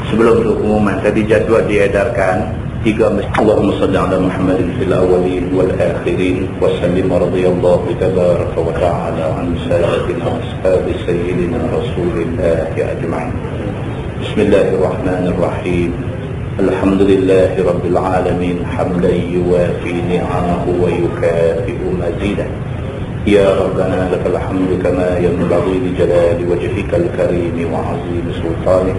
Sebelum itu pengumuman tadi jadual diedarkan 3 masjid. Allahumma salli ala Muhammadin fil awwalin wal akhirin wa sallim radhiyallahu tabaraka wa ta'ala an sayyidina ashabi sayyidina Rasulillah ajma'in. Bismillahirrahmanirrahim. Alhamdulillahi rabbil alamin hamdan yuwafi ni'amahu wa yukafi'u mazidah. Ya Rabbana lakal hamdu kama yanbaghi li jalali wajhikal karim wa 'azim sultanik.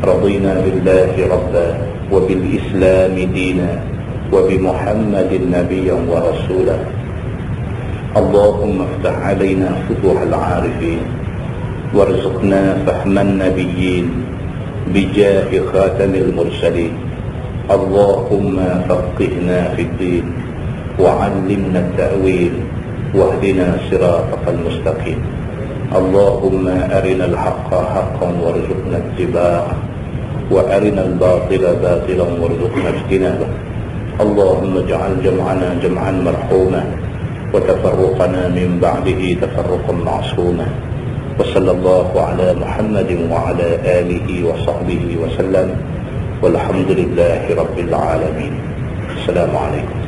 رضينا بالله ربا وبالإسلام دينا وبمحمد نبيا ورسولا. اللهم افتح علينا فتوح العارفين وارزقنا فهم النبيين بجاه خاتم المرسلين. اللهم فقهنا في الدين وعلمنا التأويل واهدنا صراطك المستقيم. اللهم أرنا الحق حقا وارزقنا اتباعه وأرنا الباطل باطلا وارزقنا اجتنابه. اللهم اجعل جمعنا جمعا مرحوما وتفرقنا من بعده تفرقا معصوما. وصلى الله على محمد وعلى آله وصحبه وسلم والحمد لله رب العالمين. السلام عليكم.